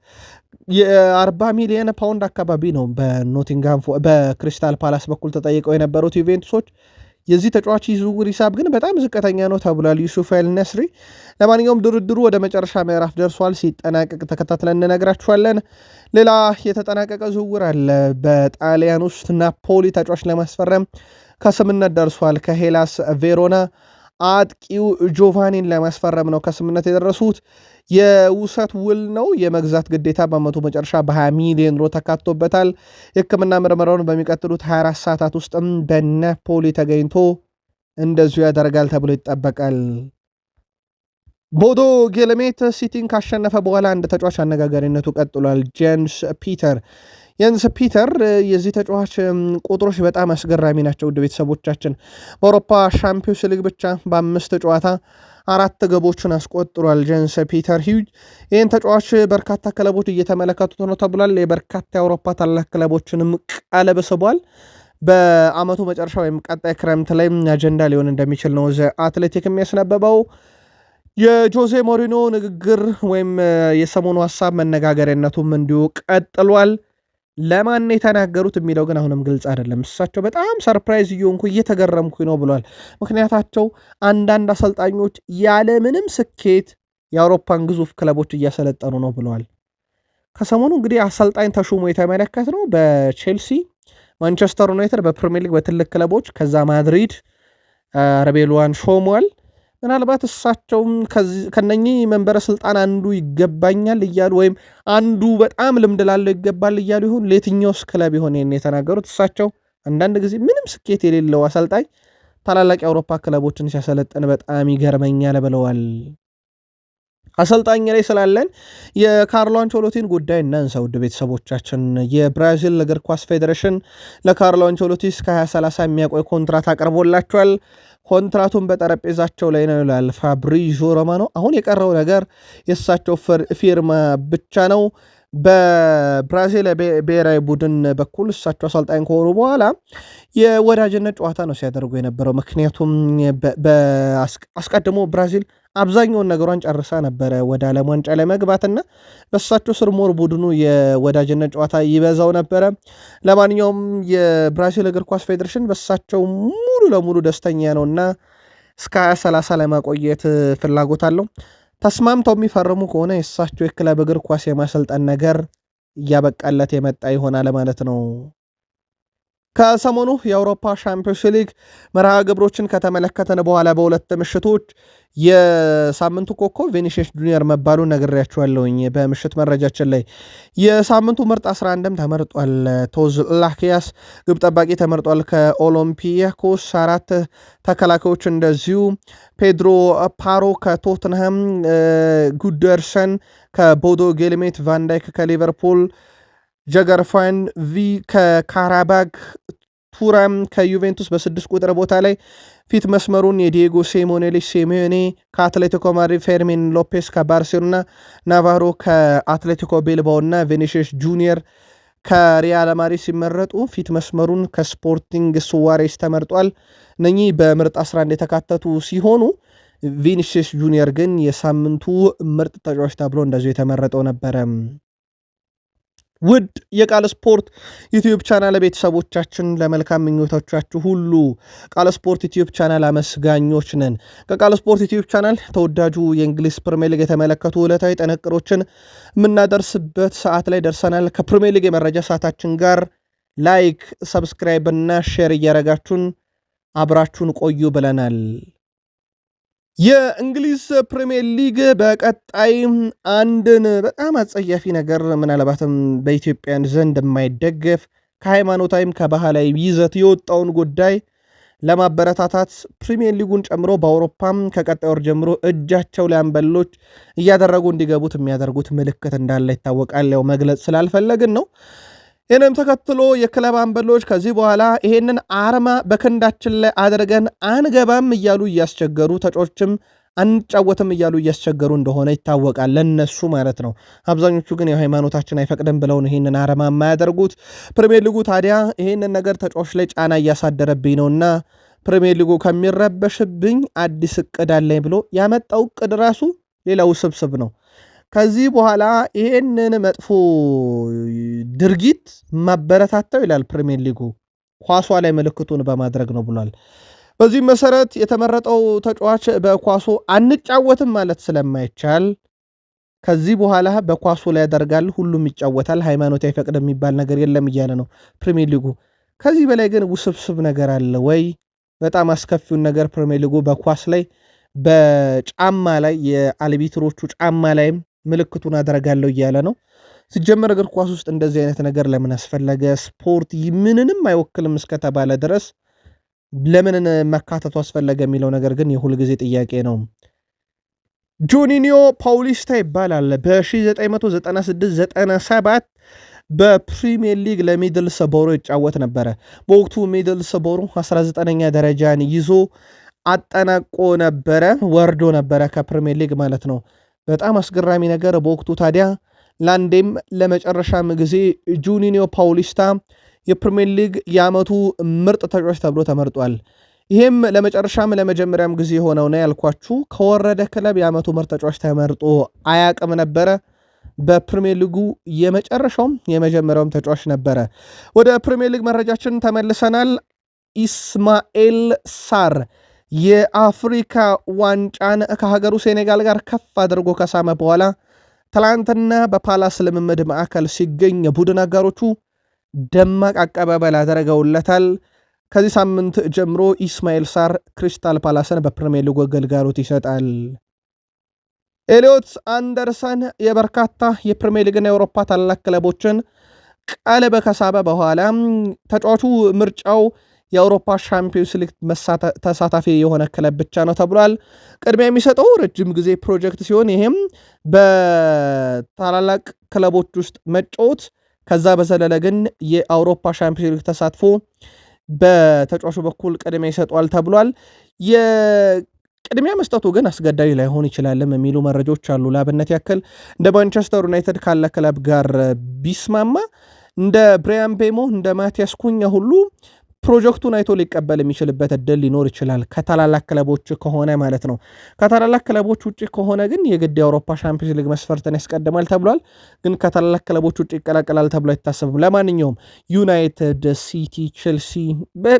የ40 ሚሊዮን ፓውንድ አካባቢ ነው በክሪስታል ፓላስ በኩል ተጠይቀው የነበሩት ዩቬንቱሶች። የዚህ ተጫዋች ዝውውር ሂሳብ ግን በጣም ዝቅተኛ ነው ተብሏል። ዩሱፍ አልነስሪ ለማንኛውም ድርድሩ ወደ መጨረሻ ምዕራፍ ደርሷል። ሲጠናቀቅ ተከታትለን እንነግራችኋለን። ሌላ የተጠናቀቀ ዝውውር አለ። በጣሊያን ውስጥ ናፖሊ ተጫዋች ለማስፈረም ከስምነት ደርሷል። ከሄላስ ቬሮና አጥቂው ጆቫኒን ለማስፈረም ነው ከስምነት የደረሱት። የውሰት ውል ነው። የመግዛት ግዴታ በመቶ መጨረሻ በ20 ሚሊዮን ዩሮ ተካቶበታል። የሕክምና ምርመራውን በሚቀጥሉት 24 ሰዓታት ውስጥም በናፖሊ ተገኝቶ እንደዚሁ ያደርጋል ተብሎ ይጠበቃል። ቦዶ ጌልሜት ሲቲን ካሸነፈ በኋላ አንድ ተጫዋች አነጋጋሪነቱ ቀጥሏል። የንስ ፒተር የዚህ ተጫዋች ቁጥሮች በጣም አስገራሚ ናቸው። ውድ ቤተሰቦቻችን በአውሮፓ ሻምፒዮንስ ሊግ ብቻ በ5 ጨዋታ 4 ግቦችን አስቆጥሯል። ጀንስ ፒተር ሂውጅ ይህን ተጫዋች በርካታ ክለቦች እየተመለከቱት ነው ተብሏል። የበርካታ የአውሮፓ ታላቅ ክለቦችንም ቀለብ ስቧል። በአመቱ መጨረሻ ወይም ቀጣይ ክረምት ላይ አጀንዳ ሊሆን እንደሚችል ነው አትሌቲክ የሚያስነበበው። የጆዜ ሞሪኖ ንግግር ወይም የሰሞኑ ሀሳብ መነጋገሪያነቱም እንዲሁ ቀጥሏል። ለማን የተናገሩት የሚለው ግን አሁንም ግልጽ አይደለም። እሳቸው በጣም ሰርፕራይዝ እየሆንኩ እየተገረምኩኝ ነው ብሏል። ምክንያታቸው አንዳንድ አሰልጣኞች ያለምንም ስኬት የአውሮፓን ግዙፍ ክለቦች እያሰለጠኑ ነው ብለዋል። ከሰሞኑ እንግዲህ አሰልጣኝ ተሹሞ የተመለከት ነው በቼልሲ፣ ማንቸስተር ዩናይትድ በፕሪሚየር ሊግ በትልቅ ክለቦች፣ ከዛ ማድሪድ አረቤልዋን ሾሟል። ምናልባት እሳቸውም ከነኚህ መንበረ ስልጣን አንዱ ይገባኛል እያሉ ወይም አንዱ በጣም ልምድ ላለው ይገባል እያሉ ይሆን? ለየትኛውስ ክለብ ይሆን የተናገሩት? እሳቸው አንዳንድ ጊዜ ምንም ስኬት የሌለው አሰልጣኝ ታላላቅ የአውሮፓ ክለቦችን ሲያሰለጥን በጣም ይገርመኛል ብለዋል። አሰልጣኝ ላይ ስላለን የካርሎ አንቸሎቲን ጉዳይ እናንሳ። ውድ ቤተሰቦቻችን የብራዚል እግር ኳስ ፌዴሬሽን ለካርሎ አንቸሎቲ እስከ 2030 የሚያቆይ ኮንትራት አቅርቦላቸዋል። ኮንትራቱን በጠረጴዛቸው ላይ ነው ይላል ፋብሪዞ ሮማኖ። አሁን የቀረው ነገር የእሳቸው ፊርማ ብቻ ነው። በብራዚል ብሔራዊ ቡድን በኩል እሳቸው አሰልጣኝ ከሆኑ በኋላ የወዳጅነት ጨዋታ ነው ሲያደርጉ የነበረው። ምክንያቱም አስቀድሞ ብራዚል አብዛኛውን ነገሯን ጨርሳ ነበረ ወደ ዓለም ዋንጫ ለመግባትና በእሳቸው ስር ሞር ቡድኑ የወዳጅነት ጨዋታ ይበዛው ነበረ። ለማንኛውም የብራዚል እግር ኳስ ፌዴሬሽን በእሳቸው ሙሉ ለሙሉ ደስተኛ ነውና እስከ 2030 ለማቆየት ፍላጎት አለው። ተስማምተው የሚፈርሙ ከሆነ የእሳቸው የክለብ እግር ኳስ የማሰልጠን ነገር እያበቃለት የመጣ ይሆናል ማለት ነው። ከሰሞኑ የአውሮፓ ሻምፒዮንስ ሊግ መርሃ ግብሮችን ከተመለከተን በኋላ በሁለት ምሽቶች የሳምንቱ ኮከብ ቪኒሲየስ ጁኒየር መባሉን ነግሬያችኋለሁኝ። በምሽት መረጃችን ላይ የሳምንቱ ምርጥ 11ም ተመርጧል። ቶዝ ላኪያስ ግብ ጠባቂ ተመርጧል ከኦሎምፒያኮስ። 4 ተከላካዮች እንደዚሁ ፔድሮ ፓሮ ከቶትንሃም፣ ጉደርሰን ከቦዶ ጌልሜት፣ ቫንዳይክ ከሊቨርፑል፣ ጀገርፋን ቪ ከካራባግ፣ ቱራም ከዩቬንቱስ በ6 ቁጥር ቦታ ላይ ፊት መስመሩን የዲየጎ ሲሞኔ ከአትሌቲኮ ማድሪድ፣ ፌርሚን ሎፔስ ከባርሴሎና፣ ናቫሮ ከአትሌቲኮ ቤልባኦ እና ቪኒሲየስ ጁኒየር ከሪያል ማድሪድ ሲመረጡ ፊት መስመሩን ከስፖርቲንግ ሱዋሬስ ተመርጧል። እነኚህ በምርጥ 11 የተካተቱ ሲሆኑ ቪኒሲየስ ጁኒየር ግን የሳምንቱ ምርጥ ተጫዋች ተብሎ እንደዚሁ የተመረጠው ነበረ። ውድ የቃል ስፖርት ዩቲዩብ ቻናል ቤተሰቦቻችን ለመልካም ምኞቶቻችሁ ሁሉ ቃል ስፖርት ዩቲዩብ ቻናል አመስጋኞች ነን። ከቃል ስፖርት ዩቲዩብ ቻናል ተወዳጁ የእንግሊዝ ፕሪሚየር ሊግ የተመለከቱ ዕለታዊ ጥንቅሮችን የምናደርስበት ሰዓት ላይ ደርሰናል። ከፕሪሚየር ሊግ የመረጃ ሰዓታችን ጋር ላይክ፣ ሰብስክራይብ እና ሼር እያረጋችሁን አብራችሁን ቆዩ ብለናል። የእንግሊዝ ፕሪሚየር ሊግ በቀጣይ አንድን በጣም አጸያፊ ነገር ምናልባትም በኢትዮጵያን ዘንድ የማይደገፍ ከሃይማኖታዊም ከባህላዊ ይዘት የወጣውን ጉዳይ ለማበረታታት ፕሪሚየር ሊጉን ጨምሮ በአውሮፓም ከቀጣይ ወር ጀምሮ እጃቸው ላይ አንበሎች እያደረጉ እንዲገቡት የሚያደርጉት ምልክት እንዳለ ይታወቃል። ያው መግለጽ ስላልፈለግን ነው። ይህንም ተከትሎ የክለብ አንበሎች ከዚህ በኋላ ይሄንን አርማ በክንዳችን ላይ አድርገን አንገባም እያሉ እያስቸገሩ ተጫዎችም አንጫወትም እያሉ እያስቸገሩ እንደሆነ ይታወቃል። ለነሱ ማለት ነው። አብዛኞቹ ግን የሃይማኖታችን አይፈቅድም ብለው ነው ይሄንን አርማ የማያደርጉት። ፕሪሚየር ሊጉ ታዲያ ይሄንን ነገር ተጫዎች ላይ ጫና እያሳደረብኝ ነውና ፕሪሚየር ሊጉ ከሚረበሽብኝ አዲስ እቅድ አለኝ ብሎ ያመጣው እቅድ ራሱ ሌላው ስብስብ ነው። ከዚህ በኋላ ይሄንን መጥፎ ድርጊት ማበረታታው ይላል ፕሪሚየር ሊጉ ኳሷ ላይ ምልክቱን በማድረግ ነው ብሏል። በዚህ መሰረት የተመረጠው ተጫዋች በኳሱ አንጫወትም ማለት ስለማይቻል ከዚህ በኋላ በኳሱ ላይ ያደርጋል፣ ሁሉም ይጫወታል፣ ሃይማኖት አይፈቅድ የሚባል ነገር የለም እያለ ነው ፕሪሚየር ሊጉ። ከዚህ በላይ ግን ውስብስብ ነገር አለ ወይ? በጣም አስከፊውን ነገር ፕሪሚየር ሊጉ በኳስ ላይ በጫማ ላይ የአልቢትሮቹ ጫማ ላይም ምልክቱን አደርጋለሁ እያለ ነው። ሲጀመር እግር ኳስ ውስጥ እንደዚህ አይነት ነገር ለምን አስፈለገ? ስፖርት ምንንም አይወክልም እስከተባለ ድረስ ለምን መካተቱ አስፈለገ የሚለው ነገር ግን የሁል ጊዜ ጥያቄ ነው። ጁኒኒዮ ፓውሊስታ ይባላል። በ1996-97 በፕሪሚየር ሊግ ለሚድልስቦሮ ይጫወት ነበረ። በወቅቱ ሚድልስቦሮ 19ኛ ደረጃን ይዞ አጠናቆ ነበረ፣ ወርዶ ነበረ ከፕሪሚየር ሊግ ማለት ነው። በጣም አስገራሚ ነገር በወቅቱ ታዲያ ለአንዴም ለመጨረሻም ጊዜ ጁኒኒዮ ፓውሊስታ የፕሪሚየር ሊግ የዓመቱ ምርጥ ተጫዋች ተብሎ ተመርጧል። ይህም ለመጨረሻም ለመጀመሪያም ጊዜ የሆነው ነው ያልኳችሁ። ከወረደ ክለብ የዓመቱ ምርጥ ተጫዋች ተመርጦ አያቅም ነበረ። በፕሪሚየር ሊጉ የመጨረሻውም የመጀመሪያውም ተጫዋች ነበረ። ወደ ፕሪሚየር ሊግ መረጃችን ተመልሰናል። ኢስማኤል ሳር የአፍሪካ ዋንጫን ከሀገሩ ሴኔጋል ጋር ከፍ አድርጎ ከሳመ በኋላ ትላንትና በፓላስ ልምምድ ማዕከል ሲገኝ የቡድን አጋሮቹ ደማቅ አቀባበል አደረገውለታል። ከዚህ ሳምንት ጀምሮ ኢስማኤል ሳር ክሪስታል ፓላስን በፕሪሚየር ሊግ ግልጋሎት ይሰጣል። ኤሊዮት አንደርሰን የበርካታ የፕሪሚየር ሊግና የአውሮፓ ታላላቅ ክለቦችን ቀልብ ከሳበ በኋላ ተጫዋቹ ምርጫው የአውሮፓ ሻምፒዮንስ ሊግ ተሳታፊ የሆነ ክለብ ብቻ ነው ተብሏል። ቅድሚያ የሚሰጠው ረጅም ጊዜ ፕሮጀክት ሲሆን ይህም በታላላቅ ክለቦች ውስጥ መጫወት፣ ከዛ በዘለለ ግን የአውሮፓ ሻምፒዮንስ ሊግ ተሳትፎ በተጫዋቹ በኩል ቅድሚያ ይሰጧል ተብሏል። የቅድሚያ መስጠቱ ግን አስገዳጅ ላይሆን ይችላልም የሚሉ መረጃዎች አሉ። ለአብነት ያክል እንደ ማንቸስተር ዩናይትድ ካለ ክለብ ጋር ቢስማማ እንደ ብሪያን ቤሞ እንደ ማቲያስ ኩኛ ሁሉ ፕሮጀክቱን አይቶ ሊቀበል የሚችልበት እድል ሊኖር ይችላል። ከታላላቅ ክለቦች ከሆነ ማለት ነው። ከታላላቅ ክለቦች ውጭ ከሆነ ግን የግድ የአውሮፓ ሻምፒዮንስ ሊግ መስፈርትን ያስቀድማል ተብሏል። ግን ከታላላቅ ክለቦች ውጭ ይቀላቀላል ተብሎ አይታሰብም። ለማንኛውም ዩናይትድ፣ ሲቲ፣ ቼልሲ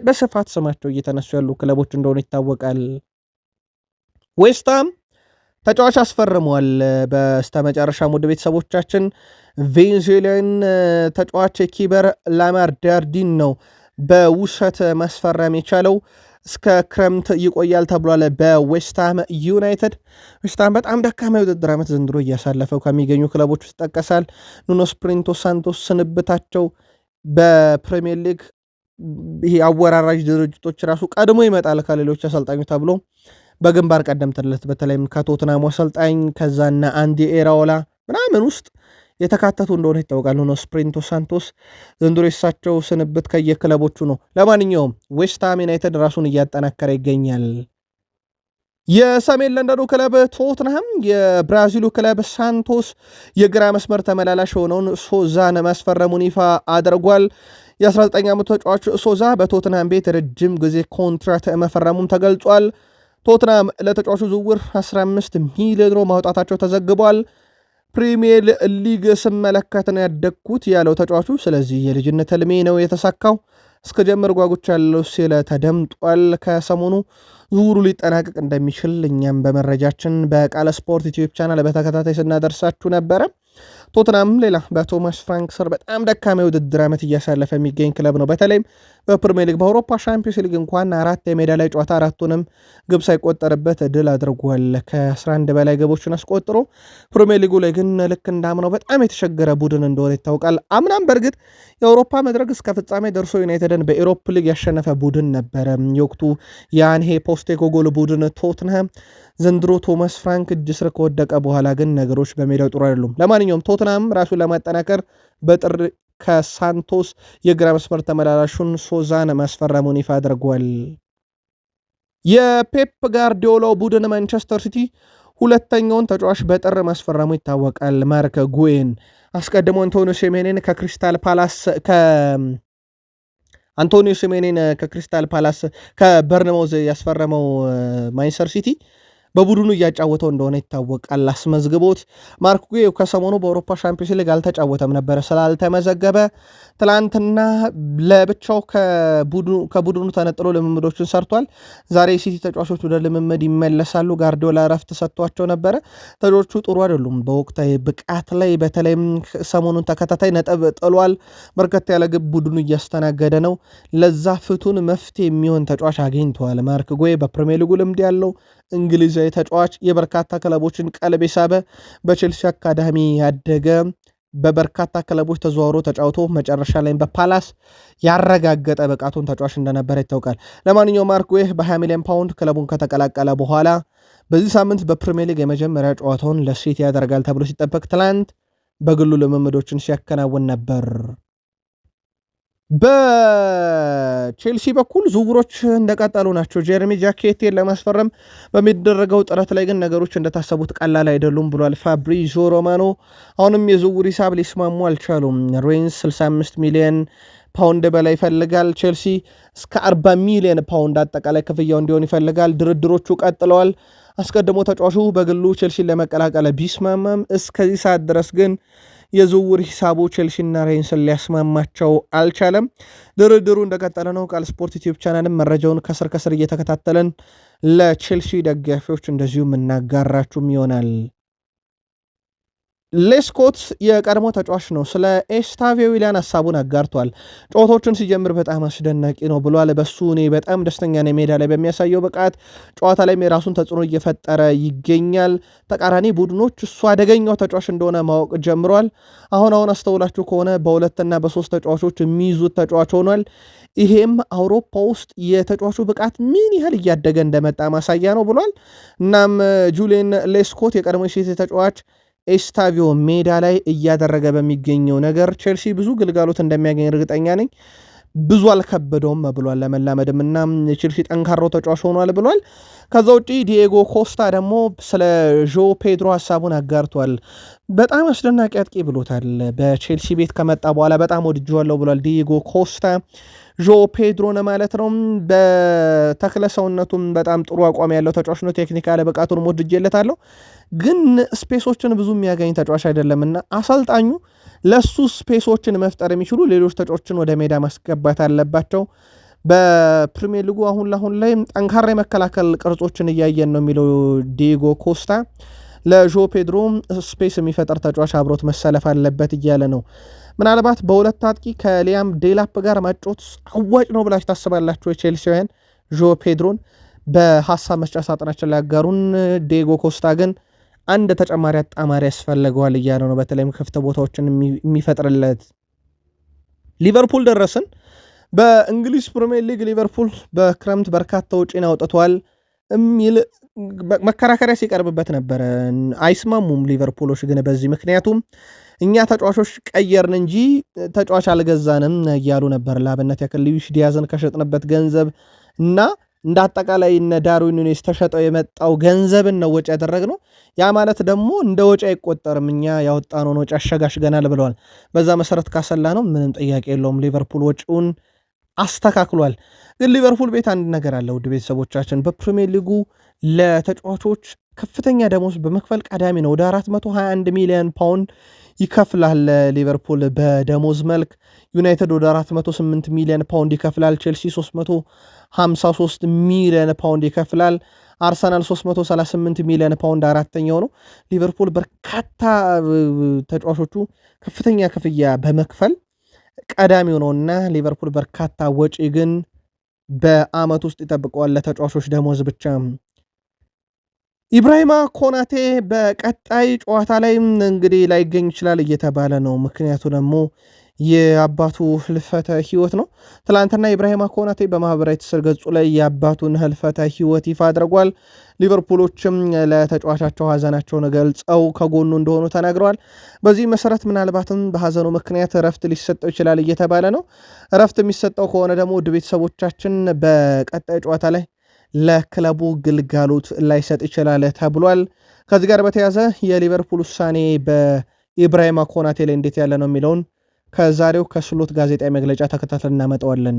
በስፋት ስማቸው እየተነሱ ያሉ ክለቦች እንደሆነ ይታወቃል። ዌስትሃም ተጫዋች አስፈርመዋል። በስተመጨረሻ ውድ ቤተሰቦቻችን ቬንዙዌላን ተጫዋች ኪበር ላማርዳርዲን ነው በውሰት ማስፈረም የቻለው። እስከ ክረምት ይቆያል ተብሏል። በዌስትሃም ዩናይትድ ዌስትሃም በጣም ደካማ የውድድር ዓመት ዘንድሮ እያሳለፈው ከሚገኙ ክለቦች ውስጥ ጠቀሳል። ኑኖ ስፕሪንቶ ሳንቶስ ስንብታቸው በፕሪሚየር ሊግ ይሄ አወራራጅ ድርጅቶች ራሱ ቀድሞ ይመጣል ከሌሎች አሰልጣኞች ተብሎ በግንባር ቀደምትነት በተለይም ከቶትናሙ አሰልጣኝ ከዛና አንዲ ኤራኦላ ምናምን ውስጥ የተካተቱ እንደሆነ ይታወቃል። ኑኖ ስፕሪንቶ ሳንቶስ ዘንድሮ የሳቸው ስንብት ከየክለቦቹ ነው። ለማንኛውም ዌስትሃም ዩናይትድ ራሱን እያጠናከረ ይገኛል። የሰሜን ለንደኑ ክለብ ቶትንሃም የብራዚሉ ክለብ ሳንቶስ የግራ መስመር ተመላላሽ የሆነውን ሶዛን ማስፈረሙን ይፋ አድርጓል። የ19 ዓመቱ ተጫዋች ሶዛ በቶትንሃም ቤት ረጅም ጊዜ ኮንትራት መፈረሙም ተገልጿል። ቶትንሃም ለተጫዋቹ ዝውውር 15 ሚሊዮን ዩሮ ማውጣታቸው ተዘግቧል። ፕሪሚየር ሊግ ስመለከት ነው ያደግኩት ያለው ተጫዋቹ፣ ስለዚህ የልጅነት ህልሜ ነው የተሳካው እስከ ጀምር ጓጉች ያለው ሲል ተደምጧል። ከሰሞኑ ዝውውሩ ሊጠናቀቅ እንደሚችል እኛም በመረጃችን በቃለ ስፖርት ዩቲዩብ ቻናል በተከታታይ ስናደርሳችሁ ነበረ። ቶትናም ሌላ በቶማስ ፍራንክ ስር በጣም ደካማ የውድድር ዓመት እያሳለፈ የሚገኝ ክለብ ነው። በተለይም በፕሪሚየር ሊግ በአውሮፓ ሻምፒዮንስ ሊግ እንኳን 4 የሜዳ ላይ ጨዋታ 4ቱንም ግብ ሳይቆጠርበት ድል አድርጓል። ከ11 በላይ ግቦችን አስቆጥሮ ፕሪሚየር ሊጉ ላይ ግን ልክ እንዳምነው በጣም የተቸገረ ቡድን እንደሆነ ይታወቃል። አምናም በእርግጥ የአውሮፓ መድረክ እስከ ፍጻሜ ደርሶ ዩናይትድን በኤሮፕ ሊግ ያሸነፈ ቡድን ነበረ። የወቅቱ የአንሄ ፖስቴኮግሉ ቡድን ቶትንሃም ዘንድሮ ቶማስ ፍራንክ እጅ ስር ከወደቀ በኋላ ግን ነገሮች በሜዳው ጥሩ አይደሉም። ለማንኛውም ቶትናም ራሱን ለማጠናከር በጥር ከሳንቶስ የግራ መስመር ተመላላሹን ሶዛን ማስፈረሙን ይፋ አድርጓል። የፔፕ ጋርዲዮላው ቡድን ማንቸስተር ሲቲ ሁለተኛውን ተጫዋች በጥር ማስፈረሙ ይታወቃል። ማርክ ጉዌን አስቀድሞ አንቶኒዮ ሲሜኔን ከክሪስታል ፓላስ ከበርንማውዝ ያስፈረመው ማንቸስተር ሲቲ በቡድኑ እያጫወተው እንደሆነ ይታወቃል። አስመዝግቦት ማርክ ጉዌ ከሰሞኑ በአውሮፓ ሻምፒዮንስ ሊግ አልተጫወተም ነበረ ስላልተመዘገበ ትላንትና ለብቻው ከቡድኑ ተነጥሎ ልምምዶችን ሰርቷል። ዛሬ የሲቲ ተጫዋቾች ወደ ልምምድ ይመለሳሉ። ጋርዲዮላ እረፍት ሰጥቷቸው ነበረ። ተጫዋቾቹ ጥሩ አይደሉም በወቅታዊ ብቃት ላይ፣ በተለይም ሰሞኑን ተከታታይ ነጥብ ጥሏል። በርከት ያለ ግብ ቡድኑ እያስተናገደ ነው። ለዛ ፍቱን መፍትሄ የሚሆን ተጫዋች አግኝተዋል። ማርክ ጉዌ በፕሪሚየር ሊጉ ልምድ ያለው እንግሊዛዊ ተጫዋች የበርካታ ክለቦችን ቀልብ የሳበ በቼልሲ አካዳሚ ያደገ በበርካታ ክለቦች ተዘዋውሮ ተጫውቶ መጨረሻ ላይ በፓላስ ያረጋገጠ ብቃቱን ተጫዋች እንደነበረ ይታወቃል። ለማንኛውም ማርክ ጉዌ በ20 ሚሊዮን ፓውንድ ክለቡን ከተቀላቀለ በኋላ በዚህ ሳምንት በፕሪሚየር ሊግ የመጀመሪያ ጨዋታውን ለሲቲ ያደርጋል ተብሎ ሲጠበቅ ትላንት በግሉ ልምምዶችን ሲያከናውን ነበር። በቼልሲ በኩል ዝውውሮች እንደቀጠሉ ናቸው። ጄሬሚ ጃኬቴን ለማስፈረም በሚደረገው ጥረት ላይ ግን ነገሮች እንደታሰቡት ቀላል አይደሉም ብሏል ፋብሪዞ ሮማኖ። አሁንም የዝውውር ሂሳብ ሊስማሙ አልቻሉም። ሬንስ 65 ሚሊዮን ፓውንድ በላይ ይፈልጋል። ቼልሲ እስከ 40 ሚሊዮን ፓውንድ አጠቃላይ ክፍያው እንዲሆን ይፈልጋል። ድርድሮቹ ቀጥለዋል። አስቀድሞ ተጫዋቹ በግሉ ቼልሲን ለመቀላቀል ቢስማማም እስከዚህ ሰዓት ድረስ ግን የዝውውር ሂሳቡ ቼልሲና ሬንስን ሊያስማማቸው አልቻለም። ድርድሩ እንደቀጠለ ነው። ቃል ስፖርት ዩቲዩብ ቻናልም መረጃውን ከስር ከስር እየተከታተለን ለቼልሲ ደጋፊዎች እንደዚሁም እናጋራችሁም ይሆናል። ሌስኮት የቀድሞ ተጫዋች ነው። ስለ ኤስታቪዮ ዊሊያን ሀሳቡን አጋርቷል። ጨዋታዎችን ሲጀምር በጣም አስደናቂ ነው ብሏል። በሱ እኔ በጣም ደስተኛ ነኝ። ሜዳ ላይ በሚያሳየው ብቃት ጨዋታ ላይ የራሱን ተጽዕኖ እየፈጠረ ይገኛል። ተቃራኒ ቡድኖች እሱ አደገኛው ተጫዋች እንደሆነ ማወቅ ጀምሯል። አሁን አስተውላችሁ ከሆነ በሁለትና በሶስት ተጫዋቾች የሚይዙት ተጫዋች ሆኗል። ይሄም አውሮፓ ውስጥ የተጫዋቹ ብቃት ምን ያህል እያደገ እንደመጣ ማሳያ ነው ብሏል። እናም ጁሊየን ሌስኮት የቀድሞ ሲቲ ተጫዋች ኤስታቪዮ ሜዳ ላይ እያደረገ በሚገኘው ነገር ቼልሲ ብዙ ግልጋሎት እንደሚያገኝ እርግጠኛ ነኝ። ብዙ አልከበደውም ብሏል። ለመላመድም እና ቼልሲ ጠንካራው ተጫዋች ሆኗል ብሏል። ከዛ ውጪ ዲኤጎ ኮስታ ደግሞ ስለ ዦ ፔድሮ ሀሳቡን አጋርቷል። በጣም አስደናቂ አጥቂ ብሎታል። በቼልሲ ቤት ከመጣ በኋላ በጣም ወድጄዋለሁ ብሏል ዲኤጎ ኮስታ ዦ ፔድሮን ማለት ነው። በተክለ ሰውነቱም በጣም ጥሩ አቋም ያለው ተጫዋች ነው። ቴክኒካል ብቃቱን ወድጄለታለሁ፣ ግን ስፔሶችን ብዙ የሚያገኝ ተጫዋች አይደለምና አሰልጣኙ ለሱ ስፔሶችን መፍጠር የሚችሉ ሌሎች ተጫዋቾችን ወደ ሜዳ ማስገባት አለባቸው። በፕሪሚየር ሊጉ አሁን ላይ ጠንካራ የመከላከል ቅርጾችን እያየን ነው የሚለው ዲኤጎ ኮስታ ለዦ ፔድሮ ስፔስ የሚፈጠር ተጫዋች አብሮት መሰለፍ አለበት እያለ ነው። ምናልባት በሁለት አጥቂ ከሊያም ዴላፕ ጋር ማጮት አዋጭ ነው ብላችሁ ታስባላችሁ? የቼልሲውያን ዦ ፔድሮን በሀሳብ መስጫ ሳጥናችን ላይ ያጋሩን። ዲኤጎ ኮስታ ግን አንድ ተጨማሪ አጣማሪ ያስፈልገዋል እያለ ነው። በተለይም ክፍት ቦታዎችን የሚፈጥርለት። ሊቨርፑል ደረስን። በእንግሊዝ ፕሪሚየር ሊግ ሊቨርፑል በክረምት በርካታ ውጪን አውጥቷል የሚል መከራከሪያ ሲቀርብበት ነበረ። አይስማሙም ሊቨርፑሎች ግን በዚህ ምክንያቱም እኛ ተጫዋቾች ቀየርን እንጂ ተጫዋች አልገዛንም እያሉ ነበር። ለአብነት ያክል ሉዊስ ዲያዝን ከሸጥንበት ገንዘብ እና እንደ አጠቃላይ እነ ዳርዊን ኑኔዝ ተሸጠው የመጣው ገንዘብን ነው ወጪ ያደረግነው። ያ ማለት ደግሞ እንደ ወጪ አይቆጠርም፣ እኛ ያወጣነውን ወጪ አሸጋሽገናል ብለዋል። በዛ መሰረት ካሰላ ነው ምንም ጥያቄ የለውም ሊቨርፑል ወጪውን አስተካክሏል። ግን ሊቨርፑል ቤት አንድ ነገር አለ ውድ ቤተሰቦቻችን፣ በፕሪሚየር ሊጉ ለተጫዋቾች ከፍተኛ ደሞዝ በመክፈል ቀዳሚ ነው። ወደ 421 ሚሊዮን ፓውንድ ይከፍላል ሊቨርፑል በደሞዝ መልክ። ዩናይትድ ወደ 408 ሚሊዮን ፓውንድ ይከፍላል። ቼልሲ 353 ሚሊዮን ፓውንድ ይከፍላል። አርሰናል 338 ሚሊዮን ፓውንድ አራተኛው ነው። ሊቨርፑል በርካታ ተጫዋቾቹ ከፍተኛ ክፍያ በመክፈል ቀዳሚው ነውና ሊቨርፑል በርካታ ወጪ ግን በአመት ውስጥ ይጠብቀዋል ለተጫዋቾች ደሞዝ ብቻ። ኢብራሂማ ኮናቴ በቀጣይ ጨዋታ ላይ እንግዲህ ላይገኝ ይችላል እየተባለ ነው። ምክንያቱ ደግሞ የአባቱ ህልፈተ ህይወት ነው። ትላንትና ኢብራሂማ ኮናቴ በማህበራዊ ትስስር ገጹ ላይ የአባቱን ህልፈተ ህይወት ይፋ አድርጓል። ሊቨርፑሎችም ለተጫዋቻቸው ሀዘናቸውን ገልጸው ከጎኑ እንደሆኑ ተናግረዋል። በዚህ መሰረት ምናልባትም በሀዘኑ ምክንያት እረፍት ሊሰጠው ይችላል እየተባለ ነው። እረፍት የሚሰጠው ከሆነ ደግሞ ውድ ቤተሰቦቻችን በቀጣይ ጨዋታ ላይ ለክለቡ ግልጋሎት ላይሰጥ ይችላል ተብሏል። ከዚህ ጋር በተያዘ የሊቨርፑል ውሳኔ በኢብራሂማ ኮናቴ ላይ እንዴት ያለ ነው የሚለውን ከዛሬው ከስሎት ጋዜጣዊ መግለጫ ተከታትለን እናመጣዋለን።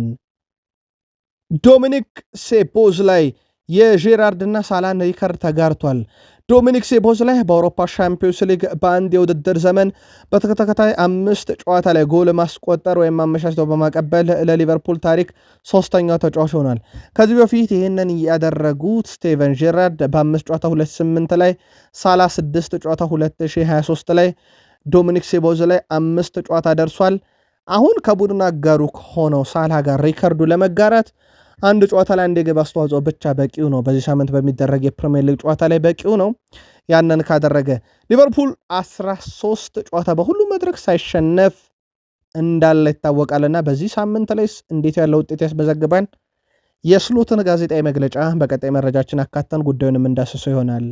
ዶሚኒክ ሴቦዝ ላይ የጄራርድና ሳላን ሪከርድ ተጋርቷል። ዶሚኒክ ሴቦዝ ላይ በአውሮፓ ሻምፒዮንስ ሊግ በአንድ የውድድር ዘመን በተከታታይ 5 ጨዋታ ላይ ጎል ማስቆጠር ወይም አመቻችተው በማቀበል ለሊቨርፑል ታሪክ 3ኛው ተጫዋች ሆኗል። ከዚህ በፊት ይህንን ያደረጉት ስቴቨን ጄራርድ በ5 ጨዋታ 28 ላይ፣ ሳላ 6 ጨዋታ 2023 ላይ፣ ዶሚኒክ ሴቦዝ ላይ 5 ጨዋታ ደርሷል። አሁን ከቡድን አጋሩ ከሆነው ሳላ ጋር ሪከርዱ ለመጋራት አንድ ጨዋታ ላይ አንድ የግብ አስተዋጽኦ ብቻ በቂው ነው። በዚህ ሳምንት በሚደረግ የፕሪሚየር ሊግ ጨዋታ ላይ በቂው ነው። ያንን ካደረገ ሊቨርፑል 13 ጨዋታ በሁሉም መድረክ ሳይሸነፍ እንዳለ ይታወቃልና በዚህ ሳምንት ላይ እንዴት ያለ ውጤት ያስመዘግባል? የስሎትን ጋዜጣዊ መግለጫ በቀጣይ መረጃችን አካተን ጉዳዩንም እንዳስሰው ይሆናል።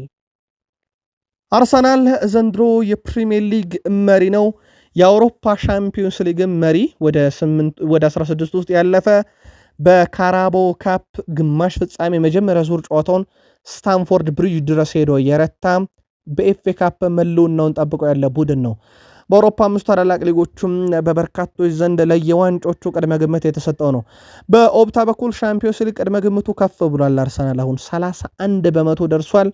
አርሰናል ዘንድሮ የፕሪሚየር ሊግ መሪ ነው። የአውሮፓ ሻምፒዮንስ ሊግ መሪ ወደ 16 ውስጥ ያለፈ በካራቦ ካፕ ግማሽ ፍጻሜ የመጀመሪያ ዙር ጨዋታውን ስታንፎርድ ብሪጅ ድረስ ሄዶ የረታ በኤፍኤ ካፕ መለውናውን ጠብቆ ያለ ቡድን ነው። በአውሮፓ 5 ታላላቅ ሊጎቹም በበርካቶች ዘንድ ለየዋንጮቹ ቅድመ ግምት የተሰጠው ነው። በኦፕታ በኩል ሻምፒዮንስ ሊግ ቅድመ ግምቱ ከፍ ብሏል። አርሰናል አሁን 31 በመቶ ደርሷል።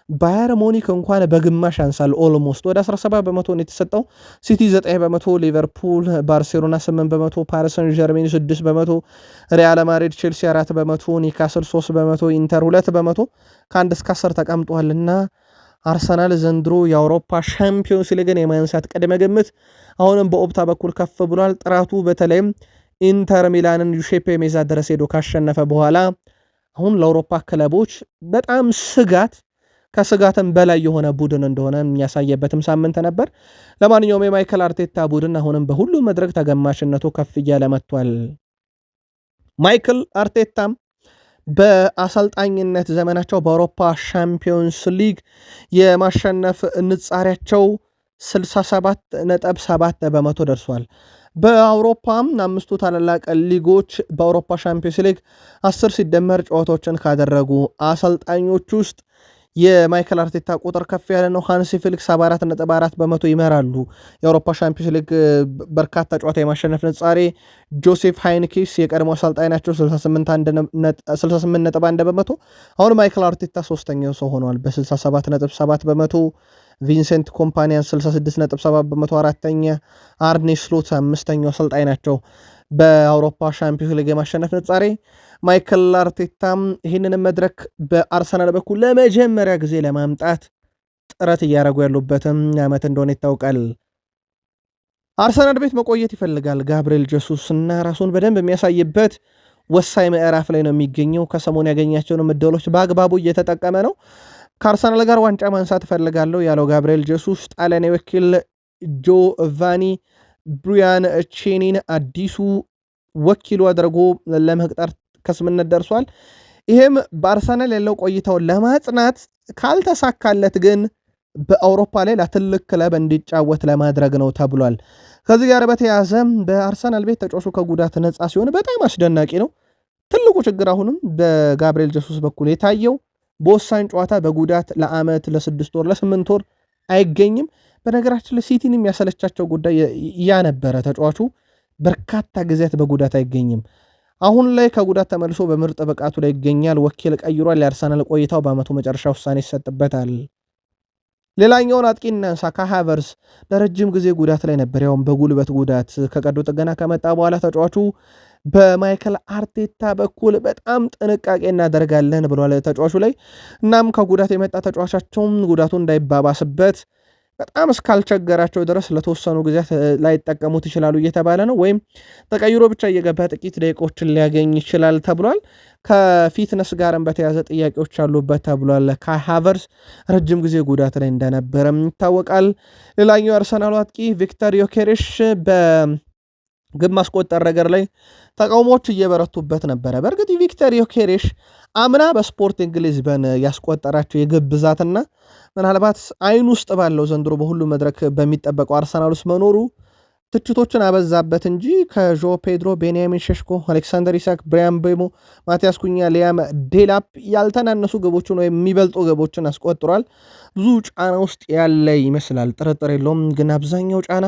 ባየር ሙኒክ እንኳን በግማሽ ያንሳል። ኦልሞስት ወደ 17 በመቶ ነው የተሰጠው። ሲቲ 9 በመቶ፣ ሊቨርፑል፣ ባርሴሎና 8 በመቶ፣ ፓሪስ ሰን ዠርሜን 6 በመቶ፣ ሪያል ማድሪድ፣ ቼልሲ 4 በመቶ፣ ኒካስል 3 በመቶ፣ ኢንተር 2 በመቶ ከ1 እስከ 10 ተቀምጧልና አርሰናል ዘንድሮ የአውሮፓ ሻምፒዮንስ ሊግን የማንሳት ቅድመ ግምት አሁንም በኦፕታ በኩል ከፍ ብሏል። ጥራቱ በተለይም ኢንተር ሚላንን ዩሴፔ ሜዛ ድረስ ሄዶ ካሸነፈ በኋላ አሁን ለአውሮፓ ክለቦች በጣም ከስጋትም በላይ የሆነ ቡድን እንደሆነ የሚያሳየበትም ሳምንት ነበር። ለማንኛውም የማይከል አርቴታ ቡድን አሁንም በሁሉ መድረክ ተገማሽነቱ ከፍ እያለ መጥቷል። ማይክል አርቴታም በአሰልጣኝነት ዘመናቸው በአውሮፓ ሻምፒዮንስ ሊግ የማሸነፍ ንጻሪያቸው 67.7 በመቶ ደርሷል። በአውሮፓም 5ቱ ታላላቅ ሊጎች በአውሮፓ ሻምፒዮንስ ሊግ 10 ሲደመር ጨዋታዎችን ካደረጉ አሰልጣኞች ውስጥ የማይከል አርቴታ ቁጥር ከፍ ያለ ነው። ሃንሲ ፊሊክ 74.4 በመቶ ይመራሉ። የአውሮፓ ሻምፒዮንስ ሊግ በርካታ ጨዋታ የማሸነፍ ንጻሬ ጆሴፍ ሃይንኪስ የቀድሞ አሰልጣኝ ናቸው 68.1 በመቶ። አሁን ማይከል አርቴታ ሶስተኛው ሰው ሆኗል በ67.7 በመቶ። ቪንሴንት ኮምፓኒያን 66.7 በመቶ አራተኛ፣ አርኔ ስሎት አምስተኛው አሰልጣኝ ናቸው በአውሮፓ ሻምፒዮንስ ሊግ የማሸነፍ ንጻሬ። ማይክል አርቴታም ይህንን መድረክ በአርሰናል በኩል ለመጀመሪያ ጊዜ ለማምጣት ጥረት እያደረጉ ያሉበትም ዓመት እንደሆነ ይታወቃል። አርሰናል ቤት መቆየት ይፈልጋል ጋብርኤል ጀሱስ እና ራሱን በደንብ የሚያሳይበት ወሳኝ ምዕራፍ ላይ ነው የሚገኘው። ከሰሞኑ ያገኛቸውን ዕድሎች በአግባቡ እየተጠቀመ ነው። ከአርሰናል ጋር ዋንጫ ማንሳት እፈልጋለሁ ያለው ጋብርኤል ጀሱስ ጣሊያን ወኪል ጆቫኒ ብሩያን ቼኒን አዲሱ ወኪሉ አድርጎ ለመቅጠር ከስምነት ደርሷል። ይህም በአርሰናል ያለው ቆይታውን ለማጽናት ካልተሳካለት ግን በአውሮፓ ላይ ለትልቅ ክለብ እንዲጫወት ለማድረግ ነው ተብሏል። ከዚህ ጋር በተያያዘ በአርሰናል ቤት ተጫዋቹ ከጉዳት ነፃ ሲሆን በጣም አስደናቂ ነው። ትልቁ ችግር አሁንም በጋብርኤል ጀሱስ በኩል የታየው በወሳኝ ጨዋታ በጉዳት ለዓመት ለ6 ወር ለ8 ወር አይገኝም። በነገራችን ለሲቲን የሚያሰለቻቸው ጉዳይ ያ ነበረ። ተጫዋቹ በርካታ ጊዜያት በጉዳት አይገኝም። አሁን ላይ ከጉዳት ተመልሶ በምርጥ ብቃቱ ላይ ይገኛል። ወኪል ቀይሯል። የአርሰናል ቆይታው በዓመቱ መጨረሻ ውሳኔ ይሰጥበታል። ሌላኛውን አጥቂ እናንሳ። ካይ ሃቨርትዝ ለረጅም ጊዜ ጉዳት ላይ ነበር። ያውም በጉልበት ጉዳት ከቀዶ ጥገና ከመጣ በኋላ ተጫዋቹ በማይከል አርቴታ በኩል በጣም ጥንቃቄ እናደርጋለን ብሏል ተጫዋቹ ላይ። እናም ከጉዳት የመጣ ተጫዋቻቸውም ጉዳቱ እንዳይባባስበት በጣም እስካልቸገራቸው ድረስ ለተወሰኑ ጊዜያት ላይጠቀሙት ይችላሉ እየተባለ ነው። ወይም ተቀይሮ ብቻ እየገባ ጥቂት ደቂቆችን ሊያገኝ ይችላል ተብሏል። ከፊትነስ ጋርም በተያዘ ጥያቄዎች አሉበት ተብሏል። ካይ ሃቨርትዝ ረጅም ጊዜ ጉዳት ላይ እንደነበረም ይታወቃል። ሌላኛው የአርሰናሉ አጥቂ ቪክተር ዮኬሬሽ በግብ ማስቆጠር ነገር ላይ ተቃውሞዎች እየበረቱበት ነበረ። በእርግጥ ቪክተር ዮኬሬሽ አምና በስፖርቲንግ ሊዝበን ያስቆጠራቸው የግብ ብዛትና ምናልባት አይን ውስጥ ባለው ዘንድሮ በሁሉ መድረክ በሚጠበቀው አርሰናል ውስጥ መኖሩ ትችቶችን አበዛበት እንጂ ከዦ ፔድሮ፣ ቤንያሚን ሸሽኮ፣ አሌክሳንደር ኢሳክ፣ ብሪያን ቤሞ፣ ማቲያስ ኩኛ፣ ሊያም ዴላፕ ያልተናነሱ ግቦችን ወይም የሚበልጡ ግቦችን አስቆጥሯል። ብዙ ጫና ውስጥ ያለ ይመስላል፣ ጥርጥር የለውም። ግን አብዛኛው ጫና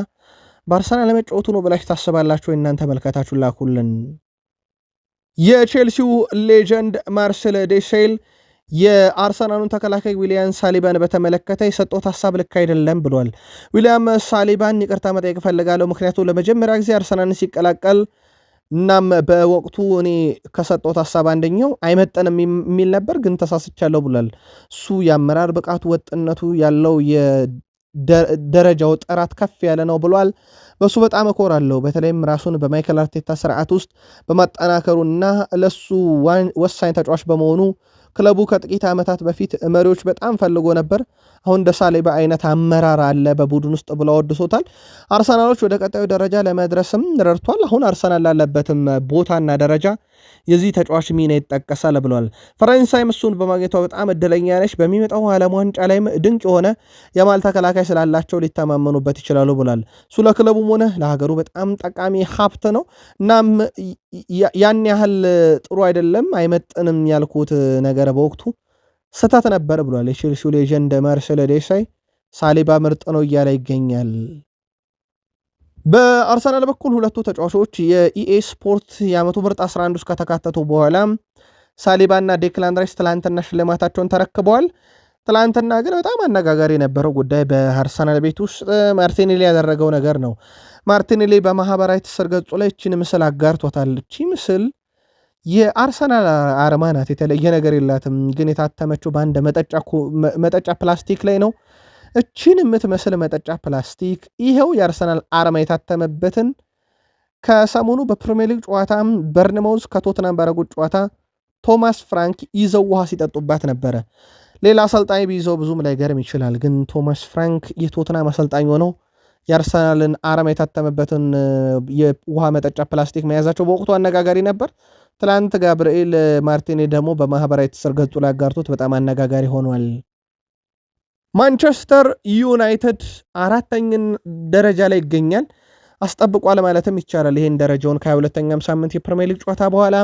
በአርሰናል ለመጫወቱ ነው ብላችሁ ታስባላችሁ? እናንተ መልከታችሁን ላኩልን። የቼልሲው ሌጀንድ ማርሴል ዴሴል የአርሰናሉን ተከላካይ ዊሊያም ሳሊባን በተመለከተ የሰጠው ሀሳብ ልክ አይደለም ብሏል። ዊሊያም ሳሊባን ይቅርታ መጠየቅ እፈልጋለሁ፣ ምክንያቱም ለመጀመሪያ ጊዜ አርሰናልን ሲቀላቀል እናም በወቅቱ እኔ ከሰጠው ሀሳብ አንደኛው አይመጠንም የሚል ነበር፣ ግን ተሳስቻለሁ ብሏል። እሱ የአመራር ብቃቱ ወጥነቱ ያለው የደረጃው ጥራት ከፍ ያለ ነው ብሏል። በሱ በጣም እኮራለሁ። በተለይም ራሱን በማይከል አርቴታ ስርዓት ውስጥ በማጠናከሩና ለሱ ወሳኝ ተጫዋች በመሆኑ ክለቡ ከጥቂት ዓመታት በፊት መሪዎች በጣም ፈልጎ ነበር። አሁን እንደ ሳሊባ አይነት አመራር አለ በቡድን ውስጥ ብለው ወድሶታል። አርሰናሎች ወደ ቀጣዩ ደረጃ ለመድረስም ረድቷል። አሁን አርሰናል ላለበትም ቦታና ደረጃ የዚህ ተጫዋች ሚና ይጠቀሳል ብለዋል። ፈረንሳይም እሱን በማግኘቷ በጣም እድለኛ ነች። በሚመጣው ዓለም ዋንጫ ላይም ድንቅ የሆነ የማል ተከላካይ ስላላቸው ሊተማመኑበት ይችላሉ ብሏል። እሱ ለክለቡም ሆነ ለሀገሩ በጣም ጠቃሚ ሀብት ነው። እናም ያን ያህል ጥሩ አይደለም አይመጥንም ያልኩት ነገር በወቅቱ ስህተት ነበር ብሏል። የቼልሲው ሌጀንድ ማርሴል ዴሳይ ሳሊባ ምርጥ ነው እያለ ይገኛል። በአርሰናል በኩል ሁለቱ ተጫዋቾች የኢኤ ስፖርት የዓመቱ ምርጥ 11 ውስጥ ከተካተቱ በኋላ ሳሊባና ዴክላን ራይስ ትላንትና ሽልማታቸውን ተረክበዋል። ትላንትና ግን በጣም አነጋጋሪ የነበረው ጉዳይ በአርሰናል ቤት ውስጥ ማርቲኔሊ ያደረገው ነገር ነው። ማርቲኔሊ በማህበራዊ ትስስር ገጹ ላይ እቺን ምስል አጋርቶታል። እቺ ምስል የአርሰናል አርማ ናት፣ የተለየ ነገር የላትም። ግን የታተመችው በአንድ መጠጫ ፕላስቲክ ላይ ነው። እቺን የምትመስል መጠጫ ፕላስቲክ ይኸው የአርሰናል አርማ የታተመበትን ከሰሞኑ በፕሪሚየር ሊግ ጨዋታ በርንማውዝ ከቶትናም ባረጉት ጨዋታ ቶማስ ፍራንክ ይዘው ውሃ ሲጠጡባት ነበረ። ሌላ አሰልጣኝ ቢይዘው ብዙም ላይገርም ይችላል። ግን ቶማስ ፍራንክ የቶትናም አሰልጣኝ ሆነው የአርሰናልን አርማ የታተመበትን የውሃ መጠጫ ፕላስቲክ መያዛቸው በወቅቱ አነጋጋሪ ነበር። ትላንት ጋብርኤል ማርቲኔ ደግሞ በማህበራዊ ትስስር ገጹ ላይ አጋርቶት በጣም አነጋጋሪ ሆኗል። ማንቸስተር ዩናይትድ 4ኛ ደረጃ ላይ ይገኛል። አስጠብቋል ማለትም ይቻላል። ይሄን ደረጃውን ከ22ኛም ሳምንት የፕሪሚየር ሊግ ጨዋታ በኋላ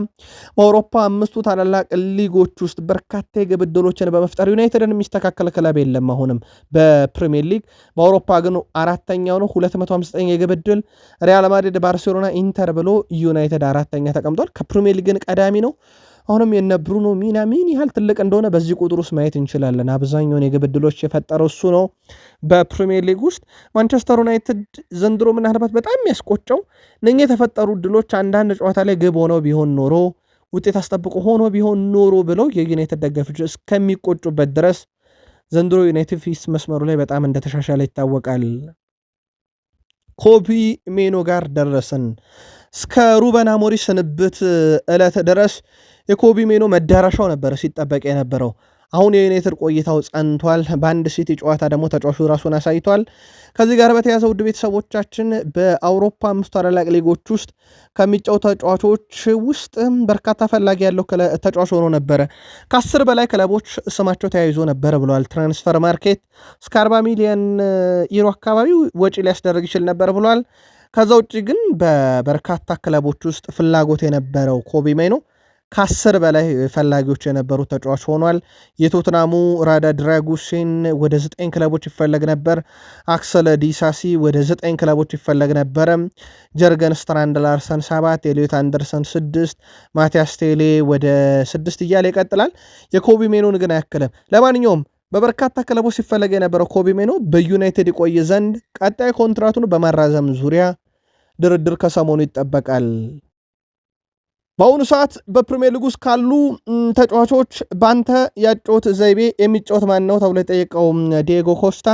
በአውሮፓ 5ቱ ታላላቅ ሊጎች ውስጥ በርካታ የግብ ዕድሎችን በመፍጠር ዩናይትድን የሚስተካከል ክለብ የለም። አሁንም በፕሪሚየር ሊግ በአውሮፓ ግን 4ኛው ነው፣ 259 የግብ ዕድል። ሪያል ማድሪድ፣ ባርሴሎና፣ ኢንተር ብሎ ዩናይትድ 4ኛ ተቀምጧል። ከፕሪሚየር ሊግ ግን ቀዳሚ ነው። አሁንም የነ ብሩኖ ሚና ምን ያህል ትልቅ እንደሆነ በዚህ ቁጥር ውስጥ ማየት እንችላለን። አብዛኛውን የግብ ዕድሎች የፈጠረው እሱ ነው በፕሪሚየር ሊግ ውስጥ። ማንቸስተር ዩናይትድ ዘንድሮ ምናልባት በጣም የሚያስቆጨው እነኛ የተፈጠሩ ዕድሎች አንዳንድ ጨዋታ ላይ ግብ ሆነው ቢሆን ኖሮ ውጤት አስጠብቆ ሆኖ ቢሆን ኖሮ ብለው የዩናይትድ ደጋፊዎች እስከሚቆጩበት ድረስ ዘንድሮ ዩናይትድ ፊት መስመሩ ላይ በጣም እንደተሻሻለ ይታወቃል። ኮቢ ሜኖ ጋር ደረስን። እስከ ሩበን አሞሪም ስንብት ዕለት ድረስ የኮቢ ሜኖ መዳረሻው ነበር ሲጠበቅ የነበረው። አሁን የዩናይትድ ቆይታው ጸንቷል። በአንድ ሲቲ ጨዋታ ደግሞ ተጫዋቹ ራሱን አሳይቷል። ከዚህ ጋር በተያዘ ውድ ቤተሰቦቻችን በአውሮፓ 5 ታላላቅ ሊጎች ውስጥ ከሚጫወቱ ተጫዋቾች ውስጥ በርካታ ፈላጊ ያለው ተጫዋች ሆኖ ነበረ። ከ10 በላይ ክለቦች ስማቸው ተያይዞ ነበረ ብለዋል። ትራንስፈር ማርኬት እስከ 40 ሚሊዮን ዩሮ አካባቢ ወጪ ሊያስደርግ ይችል ነበር ብለዋል። ከዛ ውጭ ግን በበርካታ ክለቦች ውስጥ ፍላጎት የነበረው ኮቢ ሜኖ ከ10 በላይ ፈላጊዎች የነበሩት ተጫዋች ሆኗል። የቶትናሙ ራዳ ድራጉሴን ወደ 9 ክለቦች ይፈለግ ነበር። አክሰለ ዲሳሲ ወደ 9 ክለቦች ይፈለግ ነበረ። ጀርገን ስትራንድ ላርሰን 7፣ ኤሊዮት አንደርሰን 6፣ ማቲያስ ቴሌ ወደ 6 እያለ ይቀጥላል። የኮቢ ሜኖን ግን አያክልም። ለማንኛውም በበርካታ ክለቦች ሲፈለግ የነበረው ኮቢ ሜኖ በዩናይትድ ይቆይ ዘንድ ቀጣይ ኮንትራቱን በማራዘም ዙሪያ ድርድር ከሰሞኑ ይጠበቃል። በአሁኑ ሰዓት በፕሪሚየር ሊግ ውስጥ ካሉ ተጫዋቾች ባንተ ያጮት ዘይቤ የሚጫወት ማን ነው ተብሎ የጠየቀው ዲየጎ ኮስታ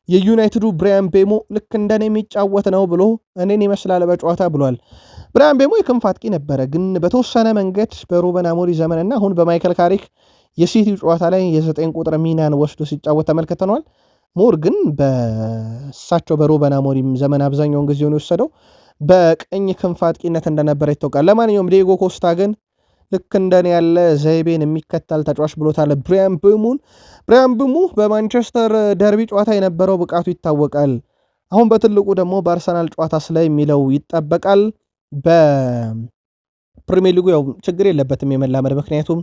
የዩናይትዱ ብራያን ቤሞ ልክ እንደኔ የሚጫወት ነው ብሎ እኔን ይመስላል በጨዋታ ብሏል። ብራያን ቤሞ የክንፍ አጥቂ ነበረ፣ ግን በተወሰነ መንገድ በሩበን አሞሪም ዘመንና አሁን በማይከል ካሪክ የሲቲ ጨዋታ ላይ የ9 ቁጥር ሚናን ወስዶ ሲጫወት ተመልክተነዋል። ሞር ግን በእሳቸው በሩበን አሞሪም ዘመን አብዛኛውን ጊዜውን የወሰደው በቀኝ ክንፍ አጥቂነት እንደነበረ ይታወቃል። ለማንኛውም ዲየጎ ኮስታ ግን ልክ እንደኔ ያለ ዘይቤን የሚከተል ተጫዋች ብሎታል ብራያን ቤሙን። ብራያን ቤሙ በማንቸስተር ደርቢ ጨዋታ የነበረው ብቃቱ ይታወቃል። አሁን በትልቁ ደግሞ በአርሰናል ጨዋታ ስለ የሚለው ይጠበቃል። በፕሪሚየር ሊጉ ያው ችግር የለበትም የመላመድ፣ ምክንያቱም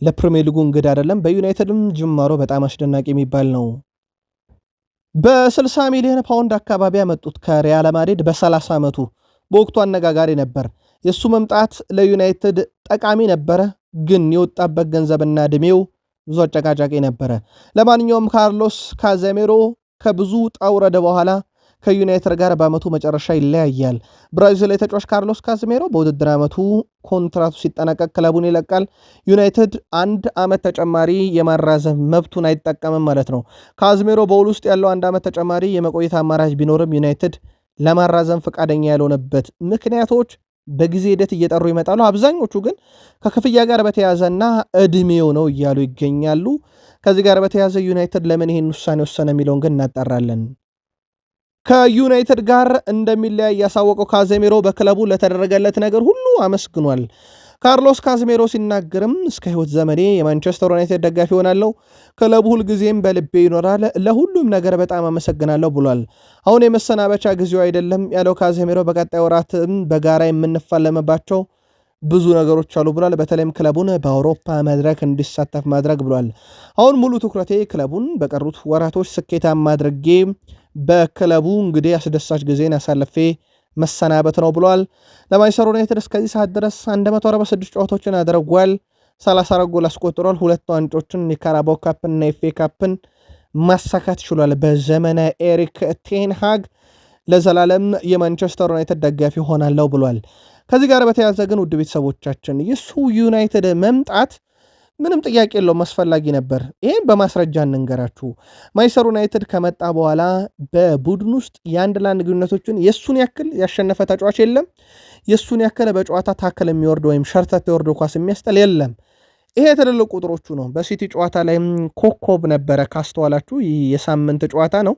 ለፕሪሚየር ሊጉ እንግዳ አይደለም። በዩናይትድም ጅማሮ በጣም አስደናቂ የሚባል ነው። በ60 ሚሊዮን ፓውንድ አካባቢ ያመጡት ከሪያል ማድሪድ በ30 ዓመቱ በወቅቱ አነጋጋሪ ነበር። የእሱ መምጣት ለዩናይትድ ጠቃሚ ነበረ፣ ግን የወጣበት ገንዘብና ዕድሜው ብዙ አጨቃጫቂ ነበረ። ለማንኛውም ካርሎስ ካዜሜሮ ከብዙ ጣውረድ በኋላ ከዩናይትድ ጋር በዓመቱ መጨረሻ ይለያያል። ብራዚል ተጫዋች ካርሎስ ካዜሜሮ በውድድር ዓመቱ ኮንትራቱ ሲጠናቀቅ ክለቡን ይለቃል። ዩናይትድ 1 ዓመት ተጨማሪ የማራዘም መብቱን አይጠቀምም ማለት ነው። ካዜሜሮ በውል ውስጥ ያለው 1 ዓመት ተጨማሪ የመቆየት አማራጭ ቢኖርም ዩናይትድ ለማራዘም ፈቃደኛ ያልሆነበት ምክንያቶች በጊዜ ሂደት እየጠሩ ይመጣሉ። አብዛኞቹ ግን ከክፍያ ጋር በተያዘና እድሜው ነው እያሉ ይገኛሉ። ከዚህ ጋር በተያዘ ዩናይትድ ለምን ይህን ውሳኔ ወሰነ የሚለውን ግን እናጣራለን። ከዩናይትድ ጋር እንደሚለያይ ያሳወቀው ካዜሜሮ በክለቡ ለተደረገለት ነገር ሁሉ አመስግኗል። ካርሎስ ካዜሜሮ ሲናገርም እስከ ሕይወት ዘመኔ የማንቸስተር ዩናይትድ ደጋፊ ሆናለሁ፣ ክለቡ ሁልጊዜም በልቤ ይኖራል፣ ለሁሉም ነገር በጣም አመሰግናለሁ ብሏል። አሁን የመሰናበቻ ጊዜው አይደለም ያለው ካዜሜሮ በቀጣይ ወራትም በጋራ የምንፋለምባቸው ብዙ ነገሮች አሉ ብሏል። በተለይም ክለቡን በአውሮፓ መድረክ እንዲሳተፍ ማድረግ ብሏል። አሁን ሙሉ ትኩረቴ ክለቡን በቀሩት ወራቶች ስኬታማ አድርጌ በክለቡ እንግዲህ አስደሳች ጊዜን አሳልፌ መሰናበት ነው ብሏል። ለማንቸስተር ዩናይትድ እስከዚህ ሰዓት ድረስ 146 ጨዋታዎችን አድርጓል። 34 ጎል አስቆጥሯል። 2 ዋንጫዎችን የካራባው ካፕና የኤፍኤ ካፕን ማሳካት ችሏል። በዘመነ ኤሪክ ቴንሃግ ለዘላለም የማንቸስተር ዩናይትድ ደጋፊ ሆናለሁ ብሏል። ከዚህ ጋር በተያያዘ ግን ውድ ቤተሰቦቻችን የሱ ዩናይትድ መምጣት ምንም ጥያቄ የለውም አስፈላጊ ነበር። ይህም በማስረጃ እንንገራችሁ። ማንቸስተር ዩናይትድ ከመጣ በኋላ በቡድን ውስጥ የአንድ ለአንድ ግንኙነቶችን የእሱን ያክል ያሸነፈ ተጫዋች የለም። የእሱን ያክል በጨዋታ ታክል የሚወርድ ወይም ሸርተት የወርድ ኳስ የሚያስጠል የለም። ይሄ ትልልቅ ቁጥሮቹ ነው። በሲቲ ጨዋታ ላይም ኮከብ ነበረ ካስተዋላችሁ፣ የሳምንት ጨዋታ ነው።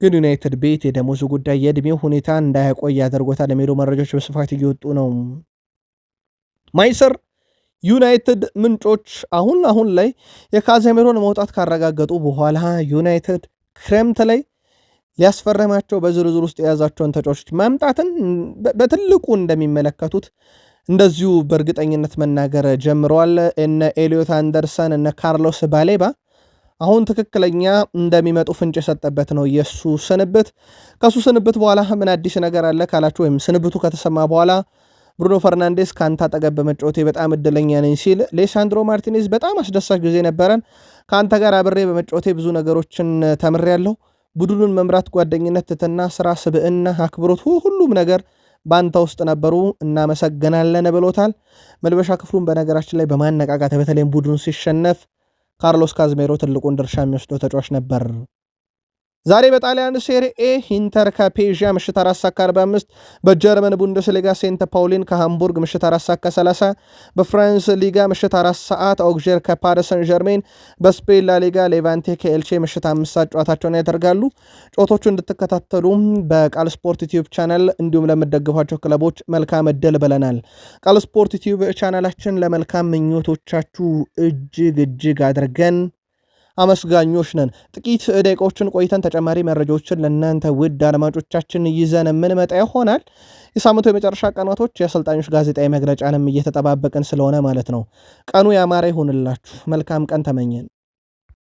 ግን ዩናይትድ ቤት የደሞዙ ጉዳይ የዕድሜው ሁኔታ እንዳያቆይ ያደርጎታል የሚሉ መረጃዎች በስፋት እየወጡ ነው። ማንቸስተር ዩናይትድ ምንጮች አሁን ላይ የካዜሜሮን መውጣት ካረጋገጡ በኋላ ዩናይትድ ክረምት ላይ ሊያስፈረማቸው በዝርዝር ውስጥ የያዛቸውን ተጫዋቾች ማምጣትን በትልቁ እንደሚመለከቱት እንደዚሁ በእርግጠኝነት መናገር ጀምረዋል። እነ ኤሊዮት አንደርሰን እነ ካርሎስ ባሌባ አሁን ትክክለኛ እንደሚመጡ ፍንጭ የሰጠበት ነው የሱ ስንብት። ከሱ ስንብት በኋላ ምን አዲስ ነገር አለ ካላችሁ፣ ወይም ስንብቱ ከተሰማ በኋላ ብሩኖ ፈርናንዴስ ከአንተ አጠገብ በመጫወቴ በጣም እድለኛ ነኝ ሲል፣ ሌሳንድሮ ማርቲኔዝ በጣም አስደሳች ጊዜ ነበረን፣ ከአንተ ጋር አብሬ በመጫወቴ ብዙ ነገሮችን ተምሬያለሁ፣ ቡድኑን መምራት፣ ጓደኝነት፣ ትትና፣ ስራ፣ ስብዕና፣ አክብሮት፣ ሁሉም ነገር በአንተ ውስጥ ነበሩ፣ እናመሰግናለን ብሎታል። መልበሻ ክፍሉን በነገራችን ላይ በማነቃቃት በተለይም ቡድኑ ሲሸነፍ ካርሎስ ካዝሜሮ ትልቁን ድርሻ የሚወስደው ተጫዋች ነበር። ዛሬ በጣሊያን ሴሪኤ ኢንተር ከፔዥያ ምሽት 4:45፣ በጀርመን ቡንደስሊጋ ሴንት ፓውሊን ከሃምቡርግ ምሽት 4:30፣ በፍራንስ ሊጋ ምሽት 4 ሰዓት ኦግዤር ከፓሪስ ሰን ዠርሜን፣ በስፔን ላሊጋ ሌቫንቴ ከኤልቼ ምሽት 5 ሰዓት ጨዋታቸውን ያደርጋሉ። ጨዋታዎቹ እንድትከታተሉ በቃል ስፖርት ዩቲዩብ ቻናል እንዲሁም ለምትደግፏቸው ክለቦች መልካም እድል ብለናል። ቃል ስፖርት ዩቲዩብ ቻናላችን ለመልካም ምኞቶቻችሁ እጅግ አድርገን አመስጋኞች ነን። ጥቂት ደቂቃዎችን ቆይተን ተጨማሪ መረጃዎችን ለእናንተ ውድ አድማጮቻችን ይዘን የምንመጣ ይሆናል። የሳምንቱ የመጨረሻ ቀናቶች የአሰልጣኞች ጋዜጣዊ መግለጫንም እየተጠባበቅን ስለሆነ ማለት ነው። ቀኑ ያማረ ይሁንላችሁ። መልካም ቀን ተመኘን።